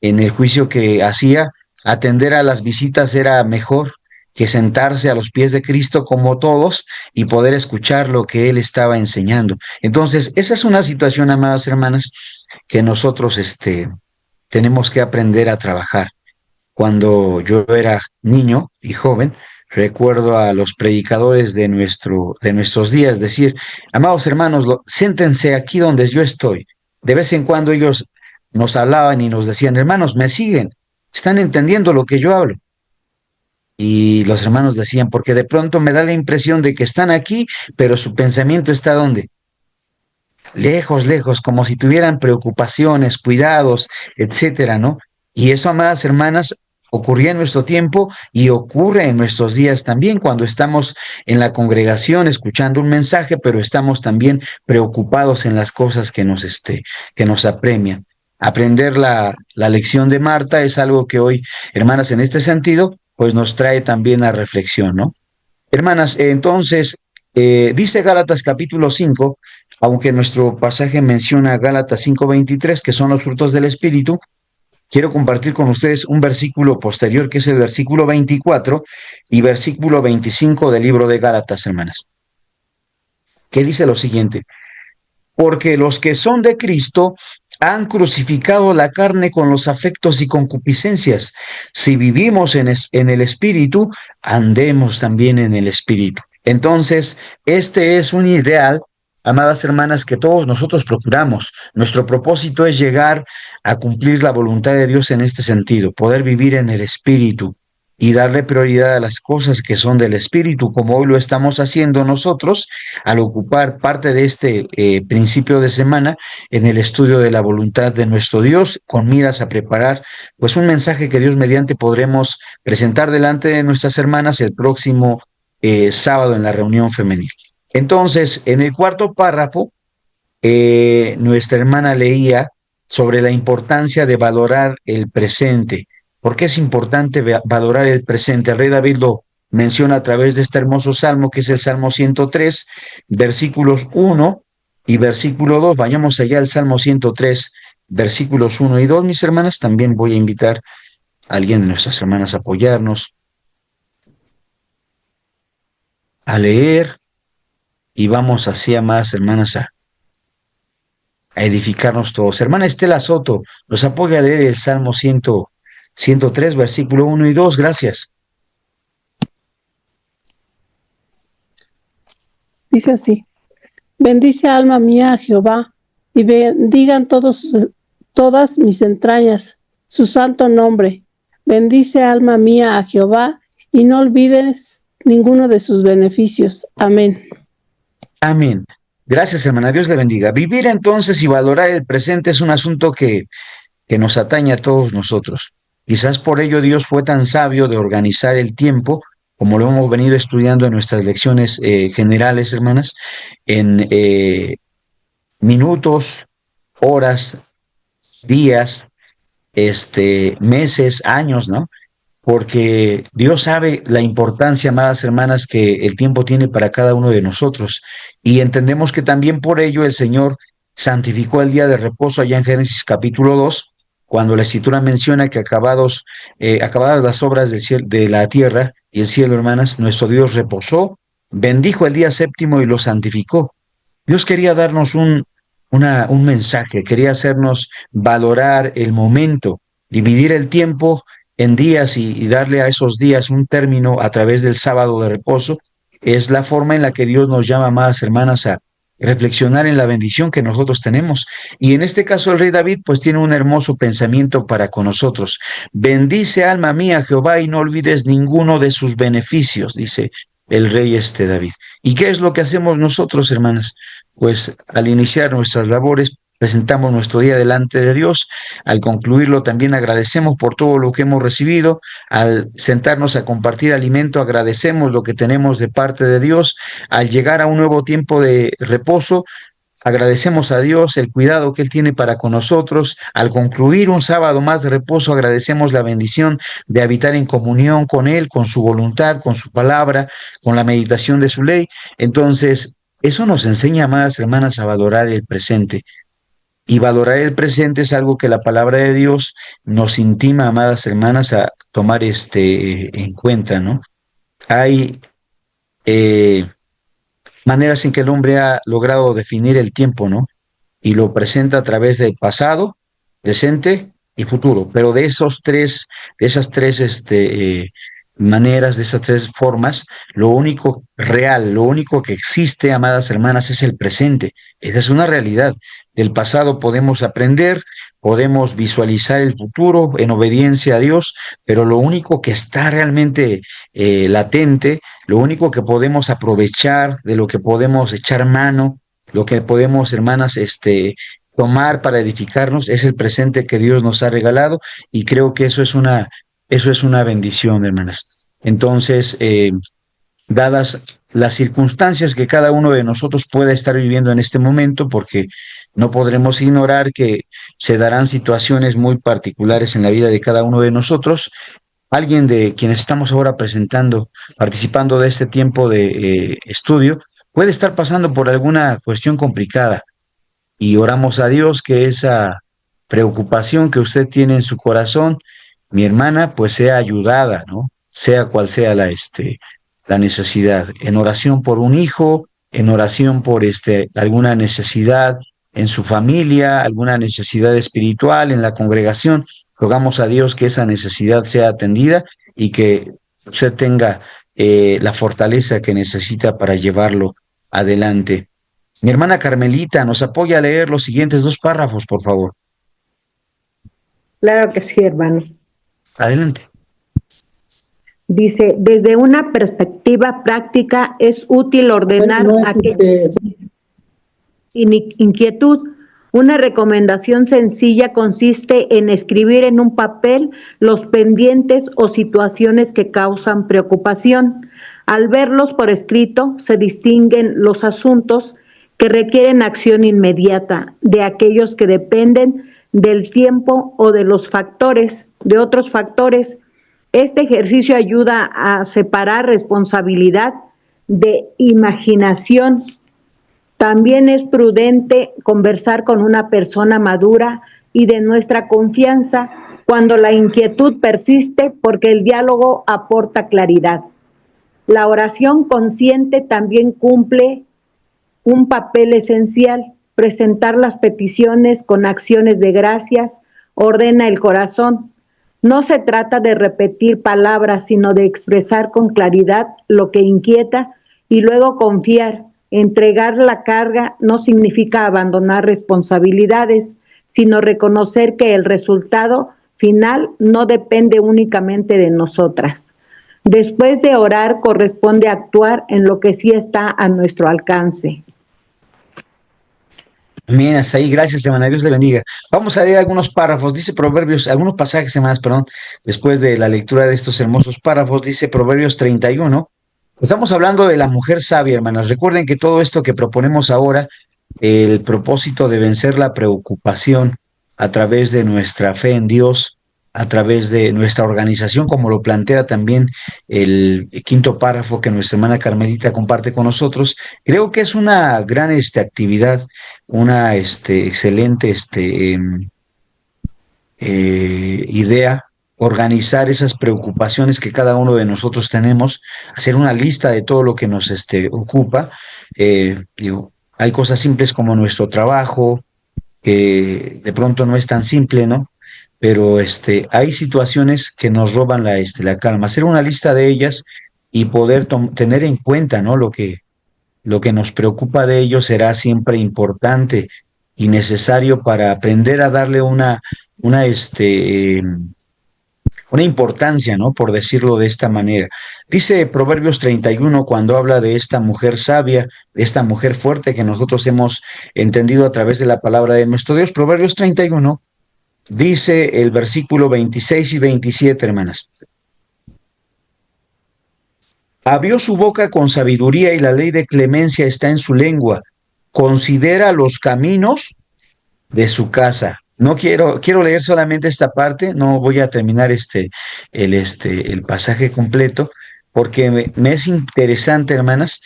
en el juicio que hacía, atender a las visitas era mejor que sentarse a los pies de Cristo como todos y poder escuchar lo que Él estaba enseñando. Entonces, esa es una situación, amadas hermanas, que nosotros tenemos que aprender a trabajar. Cuando yo era niño y joven, recuerdo a los predicadores de nuestros días decir, amados hermanos, siéntense aquí donde yo estoy. De vez en cuando ellos nos hablaban y nos decían, hermanos, me siguen, están entendiendo lo que yo hablo. Y los hermanos decían, porque de pronto me da la impresión de que están aquí, pero su pensamiento está ¿dónde? Lejos, lejos, como si tuvieran preocupaciones, cuidados, etcétera, ¿no? Y eso, amadas hermanas, ocurría en nuestro tiempo y ocurre en nuestros días también cuando estamos en la congregación escuchando un mensaje, pero estamos también preocupados en las cosas que nos apremian. Aprender la lección de Marta es algo que hoy, hermanas, en este sentido, pues nos trae también a reflexión, ¿no? Hermanas, entonces, dice Gálatas capítulo 5, aunque nuestro pasaje menciona Gálatas 5:23, que son los frutos del Espíritu, quiero compartir con ustedes un versículo posterior, que es el versículo 24 y versículo 25 del libro de Gálatas, hermanas, que dice lo siguiente: porque los que son de Cristo han crucificado la carne con los afectos y concupiscencias. Si vivimos en el Espíritu, andemos también en el Espíritu. Entonces, este es un ideal, amadas hermanas, que todos nosotros procuramos. Nuestro propósito es llegar a cumplir la voluntad de Dios en este sentido, poder vivir en el Espíritu y darle prioridad a las cosas que son del Espíritu, como hoy lo estamos haciendo nosotros, al ocupar parte de este principio de semana en el estudio de la voluntad de nuestro Dios, con miras a preparar pues un mensaje que Dios mediante podremos presentar delante de nuestras hermanas el próximo sábado en la reunión femenil. Entonces, en el cuarto párrafo, nuestra hermana leía sobre la importancia de valorar el presente. ¿Por qué es importante valorar el presente? El rey David lo menciona a través de este hermoso salmo, que es el Salmo 103, versículos 1 y versículo 2. Vayamos allá al Salmo 103, versículos 1 y 2, mis hermanas. También voy a invitar a alguien de nuestras hermanas a apoyarnos a leer, y vamos así, amadas hermanas, a edificarnos todos. Hermana Estela Soto, nos apoya a leer el Salmo 103, versículo 1 y 2. Gracias. Dice así: bendice alma mía a Jehová, y bendigan todas mis entrañas su santo nombre. Bendice alma mía a Jehová, y no olvides ninguno de sus beneficios. Amén. Amén. Gracias, hermana. Dios le bendiga. Vivir entonces y valorar el presente es un asunto que nos atañe a todos nosotros. Quizás por ello Dios fue tan sabio de organizar el tiempo, como lo hemos venido estudiando en nuestras lecciones generales, hermanas, en minutos, horas, días, meses, años, ¿no? Porque Dios sabe la importancia, amadas hermanas, que el tiempo tiene para cada uno de nosotros. Y entendemos que también por ello el Señor santificó el día de reposo allá en Génesis capítulo 2, cuando la Escritura menciona que acabadas las obras del cielo, de la tierra y el cielo, hermanas, nuestro Dios reposó, bendijo el día séptimo y lo santificó. Dios quería darnos un mensaje, quería hacernos valorar el momento, dividir el tiempo en días y darle a esos días un término a través del sábado de reposo. Es la forma en la que Dios nos llama, amadas hermanas, a reflexionar en la bendición que nosotros tenemos. Y en este caso el rey David pues tiene un hermoso pensamiento para con nosotros. Bendice alma mía Jehová y no olvides ninguno de sus beneficios, dice el rey David. ¿Y qué es lo que hacemos nosotros, hermanas? Pues al iniciar nuestras labores, presentamos nuestro día delante de Dios. Al concluirlo, también agradecemos por todo lo que hemos recibido. Al sentarnos a compartir alimento, agradecemos lo que tenemos de parte de Dios. Al llegar a un nuevo tiempo de reposo, agradecemos a Dios el cuidado que Él tiene para con nosotros. Al concluir un sábado más de reposo, agradecemos la bendición de habitar en comunión con Él, con su voluntad, con su palabra, con la meditación de su ley. Entonces, eso nos enseña, amadas hermanas, a valorar el presente. Y valorar el presente es algo que la palabra de Dios nos intima, amadas hermanas, a tomar en cuenta, ¿no? Hay maneras en que el hombre ha logrado definir el tiempo, ¿no? Y lo presenta a través del pasado, presente y futuro. Pero de esas tres maneras, de esas tres formas, lo único real, lo único que existe, amadas hermanas, es el presente. Esa es una realidad. Del pasado podemos aprender, podemos visualizar el futuro en obediencia a Dios, pero lo único que está realmente latente, lo único que podemos aprovechar, de lo que podemos echar mano, lo que podemos, hermanas, tomar para edificarnos, es el presente que Dios nos ha regalado, y creo que eso es una bendición, hermanas. Entonces, dadas las circunstancias que cada uno de nosotros pueda estar viviendo en este momento, porque no podremos ignorar que se darán situaciones muy particulares en la vida de cada uno de nosotros. Alguien de quienes estamos ahora participando de este tiempo de estudio, puede estar pasando por alguna cuestión complicada, y oramos a Dios que esa preocupación que usted tiene en su corazón, mi hermana, pues sea ayudada, ¿no? Sea cual sea la necesidad. En oración por un hijo, en oración por alguna necesidad en su familia, alguna necesidad espiritual en la congregación. Rogamos a Dios que esa necesidad sea atendida y que usted tenga la fortaleza que necesita para llevarlo adelante. Mi hermana Carmelita nos apoya a leer los siguientes 2 párrafos, por favor. Claro que sí, hermano. Adelante. Dice, desde una perspectiva práctica es útil ordenar aquella inquietud. Una recomendación sencilla consiste en escribir en un papel los pendientes o situaciones que causan preocupación. Al verlos por escrito, se distinguen los asuntos que requieren acción inmediata de aquellos que dependen del tiempo o de otros factores. Este ejercicio ayuda a separar responsabilidad de imaginación. También es prudente conversar con una persona madura y de nuestra confianza cuando la inquietud persiste, porque el diálogo aporta claridad. La oración consciente también cumple un papel esencial. Presentar las peticiones con acciones de gracias ordena el corazón. No se trata de repetir palabras, sino de expresar con claridad lo que inquieta y luego confiar. Entregar la carga no significa abandonar responsabilidades, sino reconocer que el resultado final no depende únicamente de nosotras. Después de orar, corresponde actuar en lo que sí está a nuestro alcance. Bien, hasta ahí, gracias, hermana. Dios le bendiga. Vamos a leer algunos párrafos. Dice Proverbios, algunos pasajes, hermanas, perdón, después de la lectura de estos hermosos párrafos, dice Proverbios 31. Estamos hablando de la mujer sabia, hermanas. Recuerden que todo esto que proponemos ahora, el propósito de vencer la preocupación a través de nuestra fe en Dios, a través de nuestra organización, como lo plantea también el quinto párrafo que nuestra hermana Carmelita comparte con nosotros, creo que es una gran actividad, una excelente idea, organizar esas preocupaciones que cada uno de nosotros tenemos, hacer una lista de todo lo que nos ocupa. Digo, hay cosas simples como nuestro trabajo, que de pronto no es tan simple, ¿no? Pero hay situaciones que nos roban la calma. Hacer una lista de ellas y poder tener en cuenta, ¿no? Lo que nos preocupa de ellos será siempre importante y necesario para aprender a darle una, una importancia, ¿no? Por decirlo de esta manera. Dice Proverbios 31 cuando habla de esta mujer sabia, de esta mujer fuerte que nosotros hemos entendido a través de la palabra de nuestro Dios. Proverbios 31 dice el versículo 26 y 27, hermanas. Abrió su boca con sabiduría y la ley de clemencia está en su lengua. Considera los caminos de su casa. No quiero leer solamente esta parte, no voy a terminar el pasaje completo, porque me es interesante, hermanas,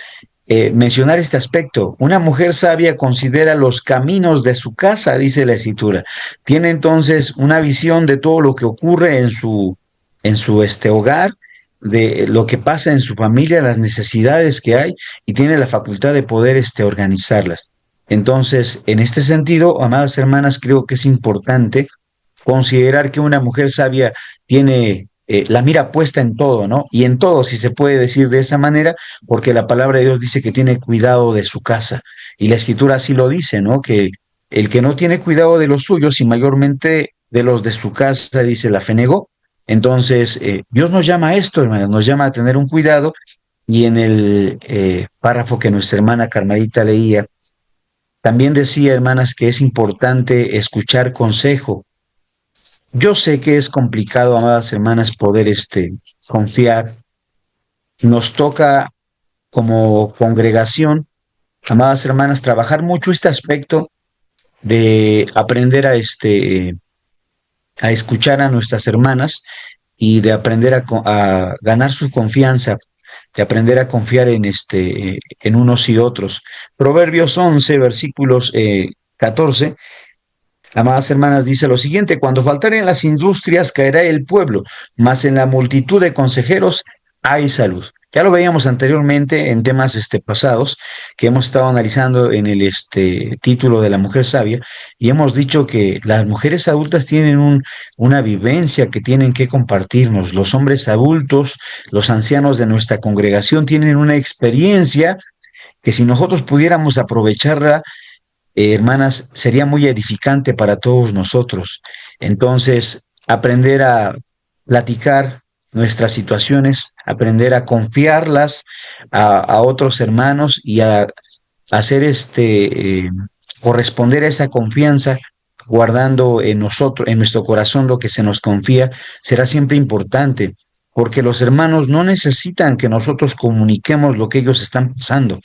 mencionar este aspecto. Una mujer sabia considera los caminos de su casa, dice la escritura. Tiene entonces una visión de todo lo que ocurre en su hogar, de lo que pasa en su familia, las necesidades que hay, y tiene la facultad de poder organizarlas. Entonces, en este sentido, amadas hermanas, creo que es importante considerar que una mujer sabia tiene la mira puesta en todo, ¿no? Y en todo, si se puede decir de esa manera, porque la palabra de Dios dice que tiene cuidado de su casa. Y la escritura así lo dice, ¿no? Que el que no tiene cuidado de los suyos y mayormente de los de su casa, dice, la fe negó. Entonces, Dios nos llama a esto, hermanos, nos llama a tener un cuidado. Y en el párrafo que nuestra hermana Carmelita leía, también decía, hermanas, que es importante escuchar consejo. Yo sé que es complicado, amadas hermanas, poder confiar. Nos toca como congregación, amadas hermanas, trabajar mucho este aspecto de aprender a escuchar a nuestras hermanas y de aprender a ganar su confianza, de aprender a confiar en unos y otros. Proverbios 11, versículos 14. Amadas hermanas, dice lo siguiente: cuando faltaren las industrias caerá el pueblo, mas en la multitud de consejeros hay salud. Ya lo veíamos anteriormente en temas pasados que hemos estado analizando en el título de la mujer sabia, y hemos dicho que las mujeres adultas tienen una vivencia que tienen que compartirnos. Los hombres adultos, los ancianos de nuestra congregación tienen una experiencia que si nosotros pudiéramos aprovecharla, hermanas, sería muy edificante para todos nosotros. Entonces, aprender a platicar nuestras situaciones, aprender a confiarlas a otros hermanos y a hacer corresponder a esa confianza, guardando en nosotros, en nuestro corazón lo que se nos confía, será siempre importante, porque los hermanos no necesitan que nosotros comuniquemos lo que ellos están pasando.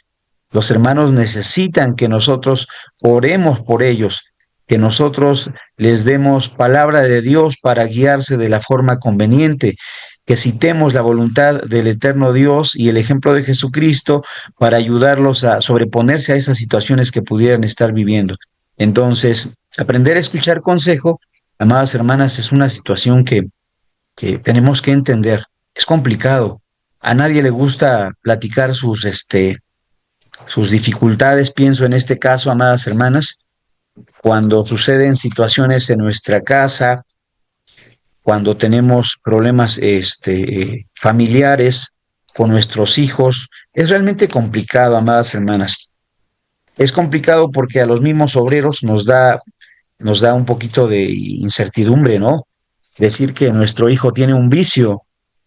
Los hermanos necesitan que nosotros oremos por ellos, que nosotros les demos palabra de Dios para guiarse de la forma conveniente, que citemos la voluntad del eterno Dios y el ejemplo de Jesucristo para ayudarlos a sobreponerse a esas situaciones que pudieran estar viviendo. Entonces, aprender a escuchar consejo, amadas hermanas, es una situación que tenemos que entender. Es complicado. A nadie le gusta platicar sus dificultades, pienso en este caso, amadas hermanas, cuando suceden situaciones en nuestra casa, cuando tenemos problemas familiares con nuestros hijos, es realmente complicado, amadas hermanas. Es complicado porque a los mismos obreros nos da un poquito de incertidumbre, ¿no? Decir que nuestro hijo tiene un vicio,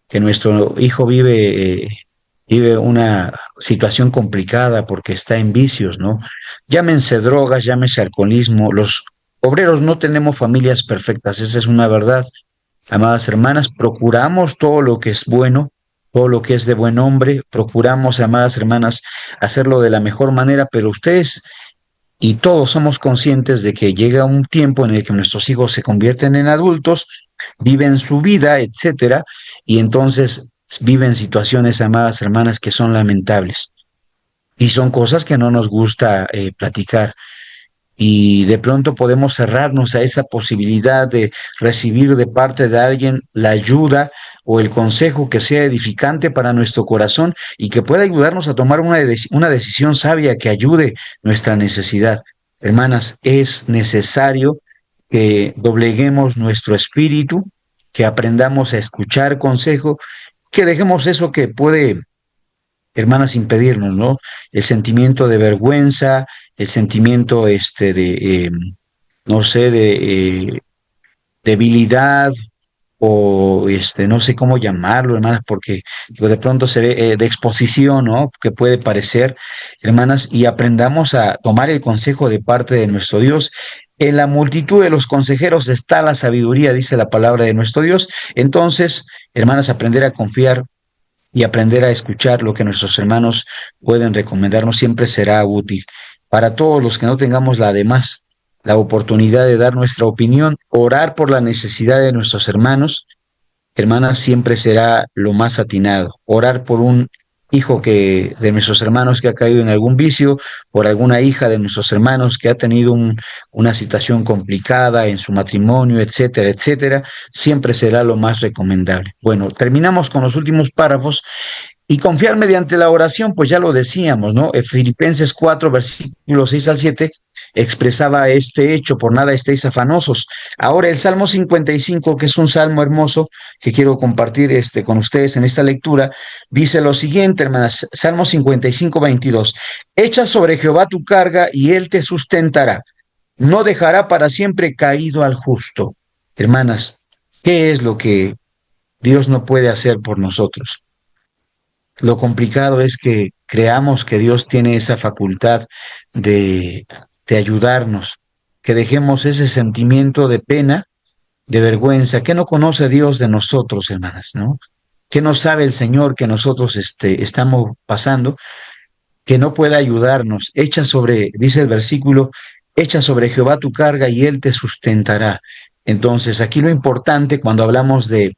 que nuestro hijo vive vive una situación complicada porque está en vicios, ¿no? Llámense drogas, llámense alcoholismo. Los obreros no tenemos familias perfectas, esa es una verdad. Amadas hermanas, procuramos todo lo que es bueno, todo lo que es de buen hombre, procuramos, amadas hermanas, hacerlo de la mejor manera, pero ustedes y todos somos conscientes de que llega un tiempo en el que nuestros hijos se convierten en adultos, viven su vida, etcétera, y entonces viven situaciones, amadas hermanas, que son lamentables. Y son cosas que no nos gusta platicar y de pronto podemos cerrarnos a esa posibilidad de recibir de parte de alguien la ayuda o el consejo que sea edificante para nuestro corazón y que pueda ayudarnos a tomar una decisión sabia que ayude nuestra necesidad. Hermanas, es necesario que dobleguemos nuestro espíritu, que aprendamos a escuchar consejo, que dejemos eso que puede, hermanas, impedirnos, ¿no? El sentimiento de vergüenza, el sentimiento no sé, de debilidad o no sé cómo llamarlo, hermanas, porque digo, de pronto se ve de exposición, ¿no? Que puede parecer, hermanas, y aprendamos a tomar el consejo de parte de nuestro Dios. En la multitud de los consejeros está la sabiduría, dice la palabra de nuestro Dios. Entonces, hermanas, aprender a confiar y aprender a escuchar lo que nuestros hermanos pueden recomendarnos siempre será útil. Para todos los que no tengamos además la oportunidad de dar nuestra opinión, orar por la necesidad de nuestros hermanos, hermanas, siempre será lo más atinado. Orar por un hijo de nuestros hermanos que ha caído en algún vicio, por alguna hija de nuestros hermanos que ha tenido una situación complicada en su matrimonio, etcétera, etcétera, siempre será lo más recomendable. Bueno, terminamos con los últimos párrafos. Y confiar mediante la oración, pues ya lo decíamos, ¿no? Filipenses 4, versículos 6 al 7, expresaba este hecho: por nada estéis afanosos. Ahora el Salmo 55, que es un salmo hermoso que quiero compartir con ustedes en esta lectura, dice lo siguiente, hermanas, Salmo 55, 22, echa sobre Jehová tu carga y él te sustentará, no dejará para siempre caído al justo. Hermanas, ¿qué es lo que Dios no puede hacer por nosotros? Lo complicado es que creamos que Dios tiene esa facultad de, de ayudarnos, que dejemos ese sentimiento de pena, de vergüenza. ¿Qué no conoce Dios de nosotros, hermanas, no? ¿Qué no sabe el Señor que nosotros estamos pasando? Que no pueda ayudarnos. Dice el versículo, echa sobre Jehová tu carga y él te sustentará. Entonces, aquí lo importante cuando hablamos de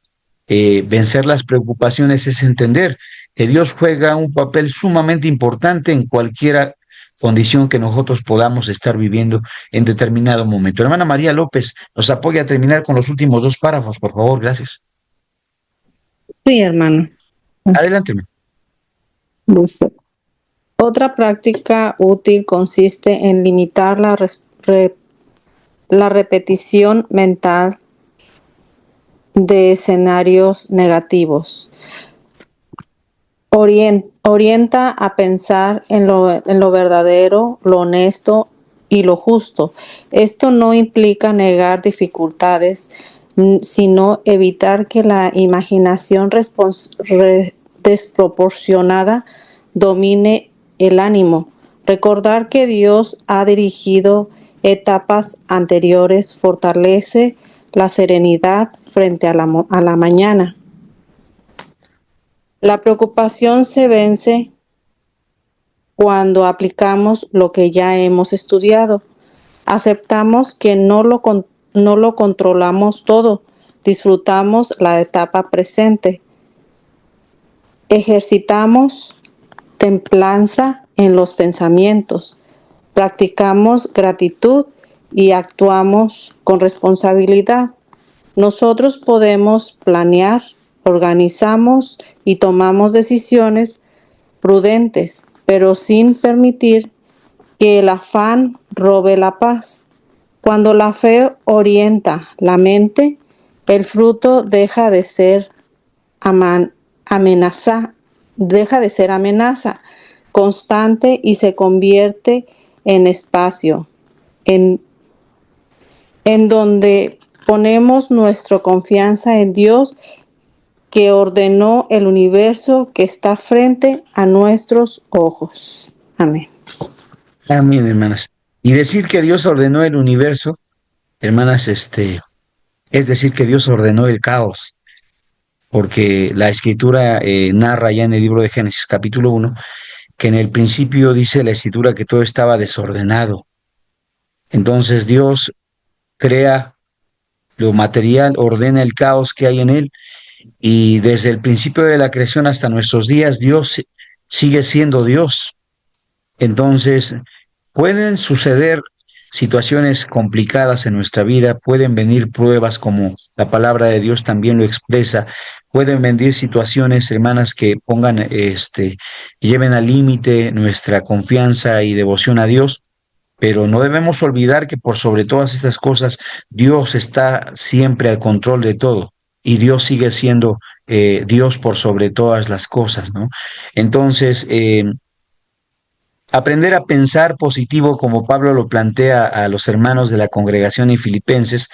vencer las preocupaciones es entender que Dios juega un papel sumamente importante en cualquier condición que nosotros podamos estar viviendo en determinado momento. Hermana María López, nos apoya a terminar con los últimos dos párrafos, por favor, gracias. Sí, hermano. Adelante. Listo. Otra práctica útil consiste en limitar la repetición mental de escenarios negativos. Orienta a pensar en lo verdadero, lo honesto y lo justo. Esto no implica negar dificultades, sino evitar que la imaginación desproporcionada domine el ánimo. Recordar que Dios ha dirigido etapas anteriores fortalece la serenidad frente a la mañana. La preocupación se vence cuando aplicamos lo que ya hemos estudiado. Aceptamos que no lo controlamos todo. Disfrutamos la etapa presente. Ejercitamos templanza en los pensamientos. Practicamos gratitud y actuamos con responsabilidad. Nosotros podemos planear, organizamos y tomamos decisiones prudentes, pero sin permitir que el afán robe la paz. Cuando la fe orienta la mente, el fruto deja de ser amenaza constante y se convierte en espacio, en donde ponemos nuestra confianza en Dios que ordenó el universo que está frente a nuestros ojos. Amén. Amén, hermanas. Y decir que Dios ordenó el universo, hermanas, es decir que Dios ordenó el caos, porque la escritura narra ya en el libro de Génesis capítulo 1 que en el principio dice la escritura que todo estaba desordenado. Entonces Dios crea lo material, ordena el caos que hay en él, y desde el principio de la creación hasta nuestros días Dios sigue siendo Dios. Entonces pueden suceder situaciones complicadas en nuestra vida, pueden venir pruebas como la palabra de Dios también lo expresa, pueden venir situaciones, hermanas, que pongan, lleven al límite nuestra confianza y devoción a Dios, pero no debemos olvidar que por sobre todas estas cosas, Dios está siempre al control de todo y Dios sigue siendo Dios por sobre todas las cosas, ¿no? Entonces, aprender a pensar positivo como Pablo lo plantea a los hermanos de la congregación en Filipenses,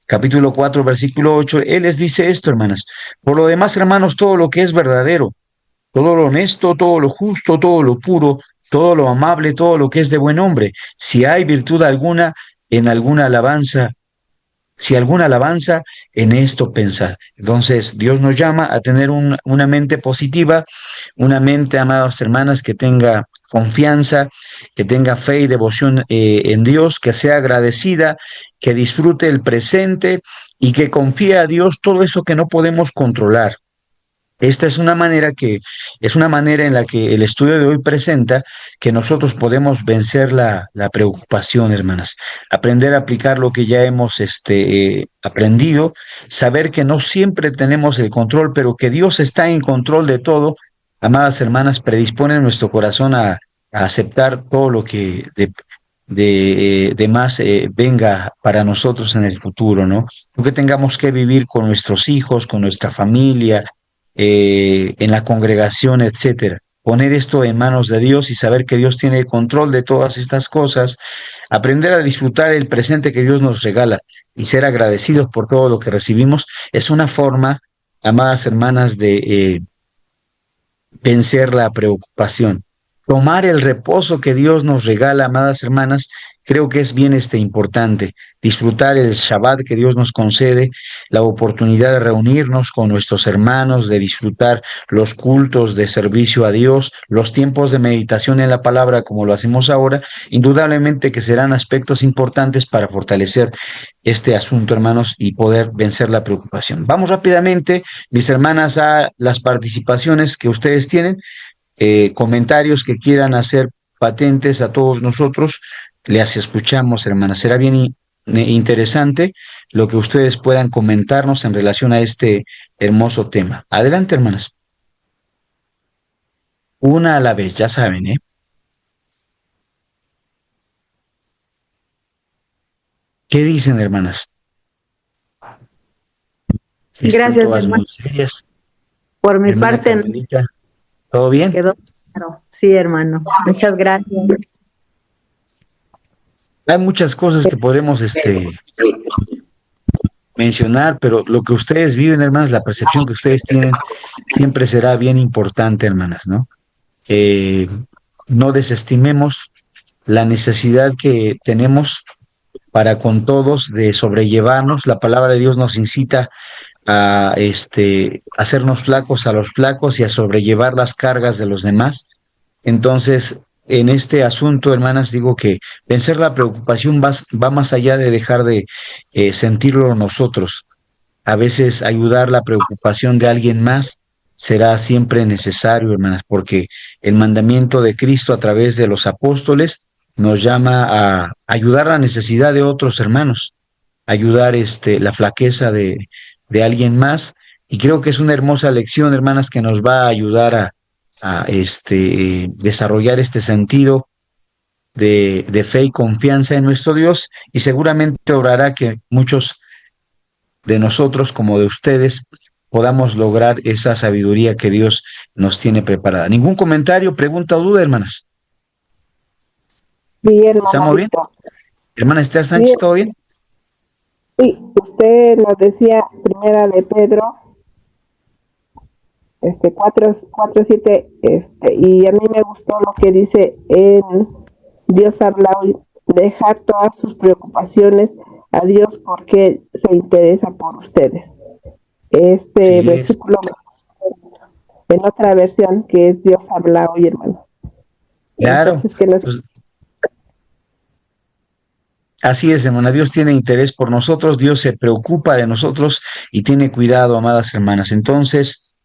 capítulo 4, versículo 8, él les dice esto, hermanas. Por lo demás, hermanos, todo lo que es verdadero, todo lo honesto, todo lo justo, todo lo puro, todo lo amable, todo lo que es de buen hombre, si hay virtud alguna, en alguna alabanza, si alguna alabanza, en esto pensad. Entonces, Dios nos llama a tener una mente positiva, una mente, amadas hermanas, que tenga confianza, que tenga fe y devoción en Dios, que sea agradecida, que disfrute el presente y que confíe a Dios todo eso que no podemos controlar. Esta es una manera en la que el estudio de hoy presenta que nosotros podemos vencer la preocupación, hermanas, aprender a aplicar lo que ya hemos aprendido, saber que no siempre tenemos el control, pero que Dios está en control de todo. Amadas hermanas, predispone nuestro corazón a aceptar todo lo que de más venga para nosotros en el futuro, ¿no? Porque tengamos que vivir con nuestros hijos, con nuestra familia, en la congregación, etcétera. Poner esto en manos de Dios y saber que Dios tiene el control de todas estas cosas, aprender a disfrutar el presente que Dios nos regala y ser agradecidos por todo lo que recibimos, es una forma, amadas hermanas, de vencer la preocupación. Tomar el reposo que Dios nos regala, amadas hermanas, creo que es bien importante. Disfrutar el Shabbat que Dios nos concede, la oportunidad de reunirnos con nuestros hermanos, de disfrutar los cultos de servicio a Dios, los tiempos de meditación en la palabra como lo hacemos ahora, indudablemente que serán aspectos importantes para fortalecer este asunto, hermanos, y poder vencer la preocupación. Vamos rápidamente, mis hermanas, a las participaciones que ustedes tienen. Comentarios que quieran hacer patentes a todos nosotros, les escuchamos, hermanas. Será bien interesante lo que ustedes puedan comentarnos en relación a este hermoso tema. Adelante, hermanas. Una a la vez, ya saben, ¿eh? ¿Qué dicen, hermanas? Están Gracias, todas hermano. muy serias. Por mi Hermana parte, Carmelita, ¿todo bien? quedó claro. Sí, hermano. Muchas gracias. Hay muchas cosas que podemos mencionar, pero lo que ustedes viven, hermanas, la percepción que ustedes tienen, siempre será bien importante, hermanas, ¿no? No desestimemos la necesidad que tenemos para con todos de sobrellevarnos. La palabra de Dios nos incita a hacernos flacos a los flacos y a sobrellevar las cargas de los demás. Entonces, en este asunto, hermanas, digo que vencer la preocupación va más allá de dejar de sentirlo nosotros. A veces ayudar la preocupación de alguien más será siempre necesario, hermanas, porque el mandamiento de Cristo a través de los apóstoles nos llama a ayudar la necesidad de otros hermanos, ayudar la flaqueza de alguien más. Y creo que es una hermosa lección, hermanas, que nos va a ayudar a desarrollar este sentido de fe y confianza en nuestro Dios, y seguramente orará que muchos de nosotros como de ustedes podamos lograr esa sabiduría que Dios nos tiene preparada. ¿Ningún comentario, pregunta o duda, hermanas? Sí, hermano ¿Estamos bien? Víctor. Hermana Esther Sánchez, ¿todo bien? Sí, usted nos decía, primera de Pedro 4:7, y a mí me gustó lo que dice en Dios habla hoy, dejar todas sus preocupaciones a Dios porque se interesa por ustedes. Este Sí, versículo en otra versión que es Dios habla hoy, hermano. claro. Entonces, que nos... Pues, así es, hermana. Dios tiene interés por nosotros, Dios se preocupa de nosotros y tiene cuidado, amadas hermanas. Entonces,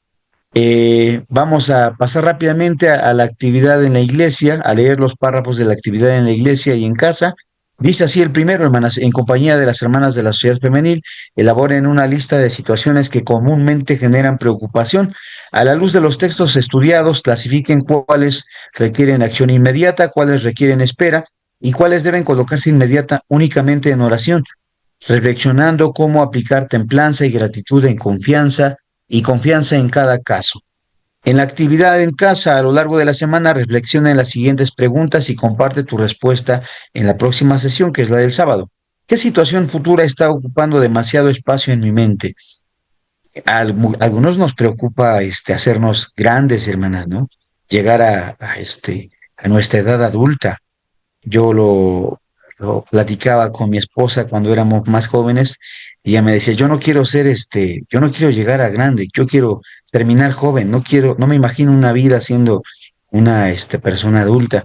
vamos a pasar rápidamente a la actividad en la iglesia, a leer los párrafos de la actividad en la iglesia y en casa. Dice así el primero, hermanas, en compañía de las hermanas de la sociedad femenil, elaboren una lista de situaciones que comúnmente generan preocupación. A la luz de los textos estudiados, clasifiquen cuáles requieren acción inmediata, cuáles requieren espera y cuáles deben colocarse inmediata únicamente en oración, reflexionando cómo aplicar templanza y gratitud y confianza en cada caso. En la actividad en casa a lo largo de la semana, reflexiona en las siguientes preguntas y comparte tu respuesta en la próxima sesión, que es la del sábado. ¿Qué situación futura está ocupando demasiado espacio en mi mente? Algunos nos preocupa hacernos grandes, hermanas, ¿no? Llegar a nuestra edad adulta. Yo lo platicaba con mi esposa cuando éramos más jóvenes y ella me decía, yo no quiero llegar a grande, yo quiero terminar joven, no me imagino una vida siendo una persona adulta.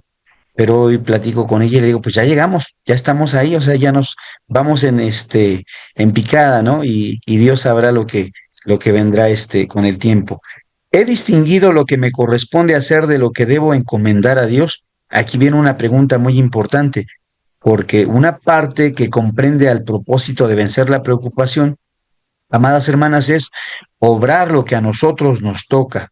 Pero hoy platico con ella y le digo, pues ya llegamos, ya estamos ahí, o sea, ya nos vamos en picada, ¿no? Y Dios sabrá lo que vendrá con el tiempo. He distinguido lo que me corresponde hacer de lo que debo encomendar a Dios. Aquí viene una pregunta muy importante, porque una parte que comprende al propósito de vencer la preocupación, amadas hermanas, es obrar lo que a nosotros nos toca.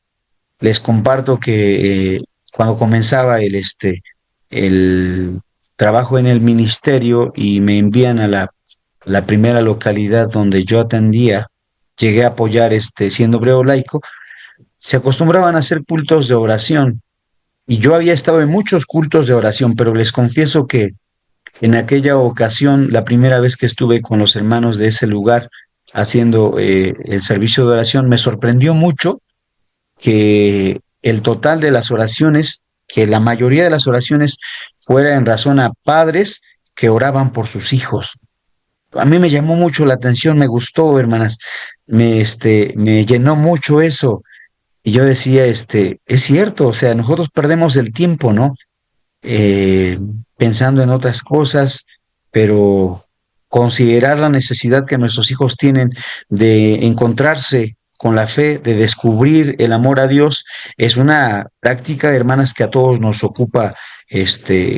Les comparto que cuando comenzaba el trabajo en el ministerio y me envían a la primera localidad donde yo atendía, llegué a apoyar siendo obrero laico, se acostumbraban a hacer cultos de oración. Y yo había estado en muchos cultos de oración, pero les confieso que en aquella ocasión, la primera vez que estuve con los hermanos de ese lugar haciendo el servicio de oración, me sorprendió mucho que el total de las oraciones, que la mayoría de las oraciones fuera en razón a padres que oraban por sus hijos. A mí me llamó mucho la atención, me gustó, hermanas, me llenó mucho eso. Y yo decía, es cierto, o sea, nosotros perdemos el tiempo, ¿no? eh, Pensando en otras cosas, pero considerar la necesidad que nuestros hijos tienen de encontrarse con la fe, de descubrir el amor a Dios, es una práctica, hermanas, que a todos nos ocupa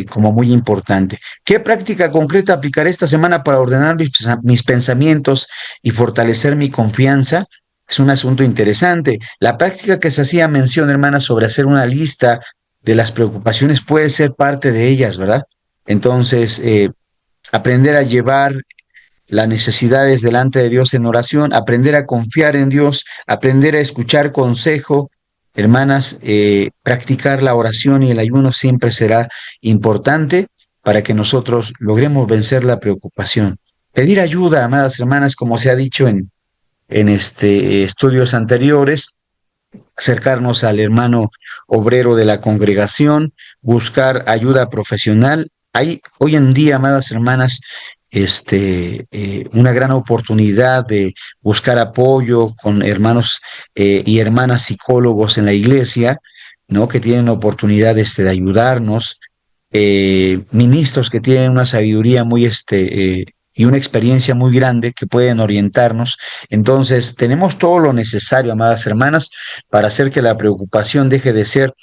como muy importante. ¿Qué práctica concreta aplicaré esta semana para ordenar mis pensamientos y fortalecer mi confianza? Es un asunto interesante. La práctica que se hacía mención, hermanas, sobre hacer una lista de las preocupaciones puede ser parte de ellas, ¿verdad? Entonces, aprender a llevar las necesidades delante de Dios en oración, aprender a confiar en Dios, aprender a escuchar consejo. Hermanas, practicar la oración y el ayuno siempre será importante para que nosotros logremos vencer la preocupación. Pedir ayuda, amadas hermanas, como se ha dicho en estudios anteriores, acercarnos al hermano obrero de la congregación, buscar ayuda profesional. Hay hoy en día, amadas hermanas, una gran oportunidad de buscar apoyo con hermanos y hermanas psicólogos en la iglesia, ¿no? Que tienen oportunidad de ayudarnos, ministros que tienen una sabiduría muy y una experiencia muy grande que pueden orientarnos. Entonces, tenemos todo lo necesario, amadas hermanas, para hacer que la preocupación deje de ser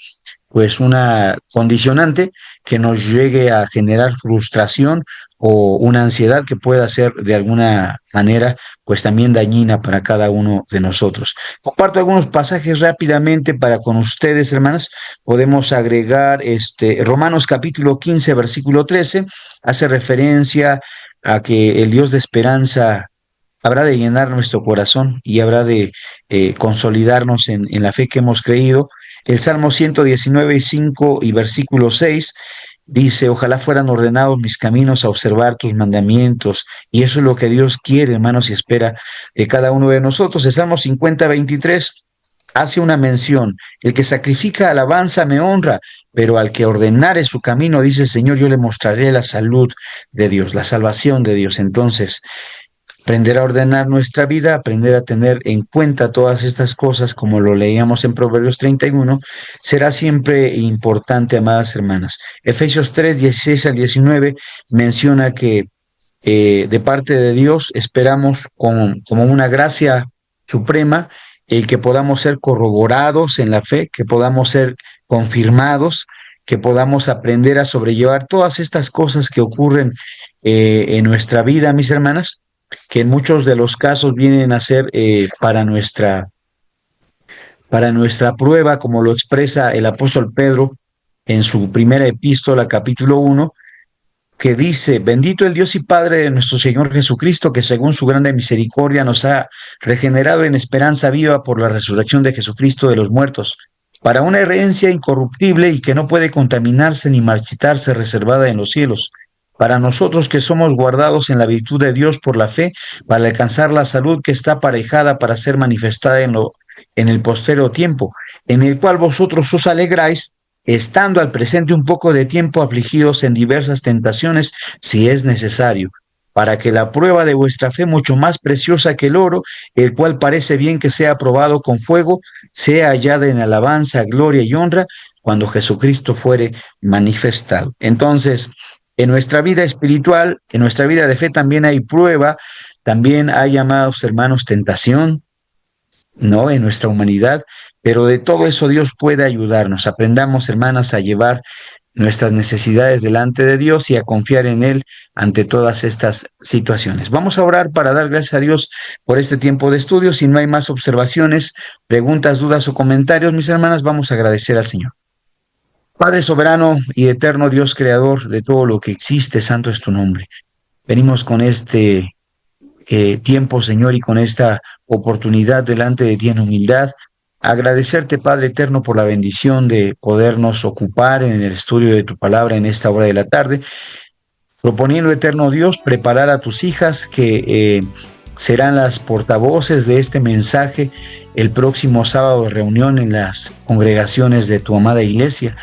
pues una condicionante que nos llegue a generar frustración o una ansiedad que pueda ser de alguna manera pues también dañina para cada uno de nosotros. Comparto algunos pasajes rápidamente para con ustedes, hermanas. Podemos agregar Romanos capítulo 15, versículo 13, hace referencia a que el Dios de esperanza habrá de llenar nuestro corazón y habrá de consolidarnos en la fe que hemos creído. El Salmo 119, 5 y versículo 6 dice, ojalá fueran ordenados mis caminos a observar tus mandamientos. Y eso es lo que Dios quiere, hermanos, y espera de cada uno de nosotros. El Salmo 50, 23, hace una mención: el que sacrifica alabanza me honra, pero al que ordenare su camino, dice el Señor, yo le mostraré la salud de Dios, la salvación de Dios. Entonces, aprender a ordenar nuestra vida, aprender a tener en cuenta todas estas cosas, como lo leíamos en Proverbios 31, será siempre importante, amadas hermanas. Efesios 3, 16 al 19 menciona que de parte de Dios esperamos como una gracia suprema el que podamos ser corroborados en la fe, que podamos ser confirmados, que podamos aprender a sobrellevar todas estas cosas que ocurren en nuestra vida, mis hermanas, que en muchos de los casos vienen a ser para nuestra prueba, como lo expresa el apóstol Pedro en su primera epístola, capítulo 1, que dice: bendito el Dios y Padre de nuestro Señor Jesucristo, que según su grande misericordia nos ha regenerado en esperanza viva por la resurrección de Jesucristo de los muertos, para una herencia incorruptible y que no puede contaminarse ni marchitarse, reservada en los cielos, para nosotros que somos guardados en la virtud de Dios por la fe, para alcanzar la salud que está aparejada para ser manifestada en el postero tiempo, en el cual vosotros os alegráis, estando al presente un poco de tiempo afligidos en diversas tentaciones, si es necesario, para que la prueba de vuestra fe, mucho más preciosa que el oro, el cual parece bien que sea probado con fuego, sea hallada en alabanza, gloria y honra, cuando Jesucristo fuere manifestado. Entonces, en nuestra vida espiritual, en nuestra vida de fe también hay prueba, también hay, amados hermanos, tentación, ¿no? En nuestra humanidad, pero de todo eso Dios puede ayudarnos. Aprendamos, hermanas, a llevar nuestras necesidades delante de Dios y a confiar en Él ante todas estas situaciones. Vamos a orar para dar gracias a Dios por este tiempo de estudio. Si no hay más observaciones, preguntas, dudas o comentarios, mis hermanas, vamos a agradecer al Señor. Padre soberano y eterno Dios creador de todo lo que existe, santo es tu nombre. Venimos con este tiempo, Señor, y con esta oportunidad delante de ti en humildad, agradecerte, Padre eterno, por la bendición de podernos ocupar en el estudio de tu palabra en esta hora de la tarde, proponiendo, eterno Dios, preparar a tus hijas que serán las portavoces de este mensaje el próximo sábado de reunión en las congregaciones de tu amada iglesia.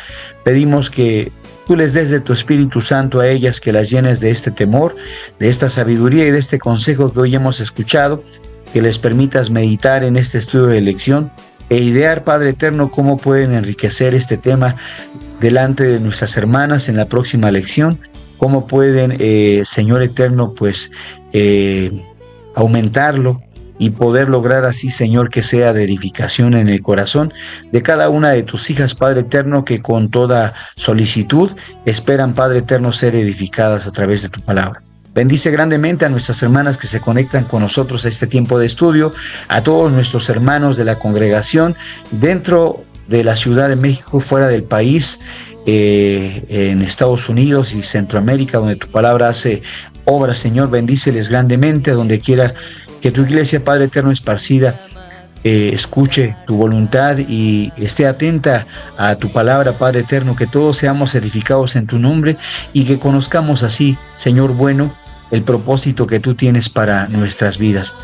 Pedimos que tú les des de tu Espíritu Santo a ellas, que las llenes de este temor, de esta sabiduría y de este consejo que hoy hemos escuchado, que les permitas meditar en este estudio de lección e idear, Padre eterno, cómo pueden enriquecer este tema delante de nuestras hermanas en la próxima lección, cómo pueden, Señor eterno, pues aumentarlo y poder lograr así, Señor, que sea de edificación en el corazón de cada una de tus hijas, Padre eterno, que con toda solicitud esperan, Padre eterno, ser edificadas a través de tu palabra. Bendice grandemente a nuestras hermanas que se conectan con nosotros a este tiempo de estudio, a todos nuestros hermanos de la congregación dentro de la Ciudad de México, fuera del país, en Estados Unidos y Centroamérica, donde tu palabra hace obra. Señor, bendíceles grandemente a donde quiera que tu iglesia, Padre eterno, esparcida, escuche tu voluntad y esté atenta a tu palabra, Padre eterno, que todos seamos edificados en tu nombre y que conozcamos así, Señor bueno, el propósito que tú tienes para nuestras vidas.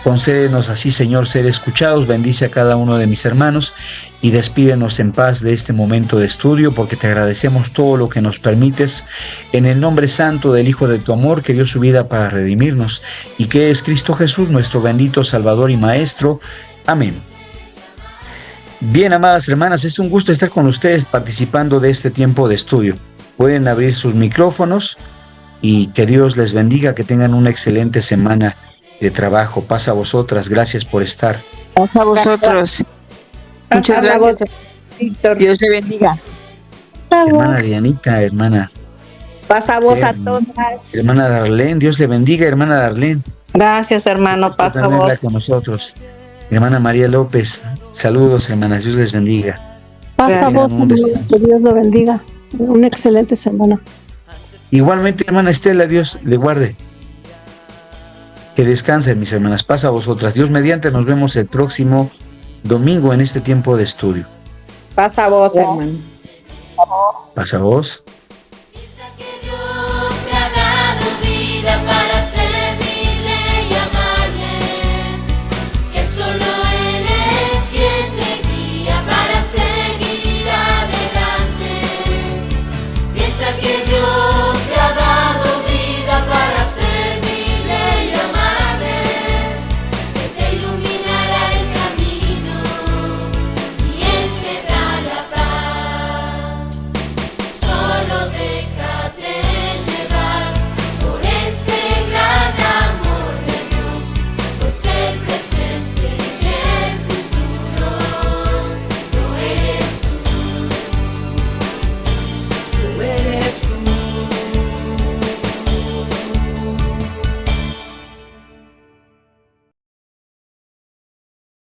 Concédenos así, Señor, ser escuchados. Bendice a cada uno de mis hermanos y despídenos en paz de este momento de estudio, porque te agradecemos todo lo que nos permites, en el nombre santo del Hijo de tu amor, que dio su vida para redimirnos y que es Cristo Jesús, nuestro bendito Salvador y Maestro. Amén. Bien, amadas hermanas, es un gusto estar con ustedes participando de este tiempo de estudio. Pueden abrir sus micrófonos y que Dios les bendiga, que tengan una excelente semana de trabajo. Paz a vosotras, gracias por estar. Paz a vosotros. Muchas gracias. Dios le bendiga. Hermana Dianita, hermana. Paz a vos a todas. Hermana Darlene, Dios le bendiga, hermana Darlene. Gracias, hermano, paz a vos. Con nosotros. Hermana María López, saludos, hermanas, Dios les bendiga. Paz a vos, que Dios lo bendiga. Una excelente semana. Igualmente, hermana Estela, Dios le guarde. Que descansen, mis hermanas. Paz a vosotras. Dios mediante, nos vemos el próximo domingo en este tiempo de estudio. Paz a vos, hermano. Paz a vos.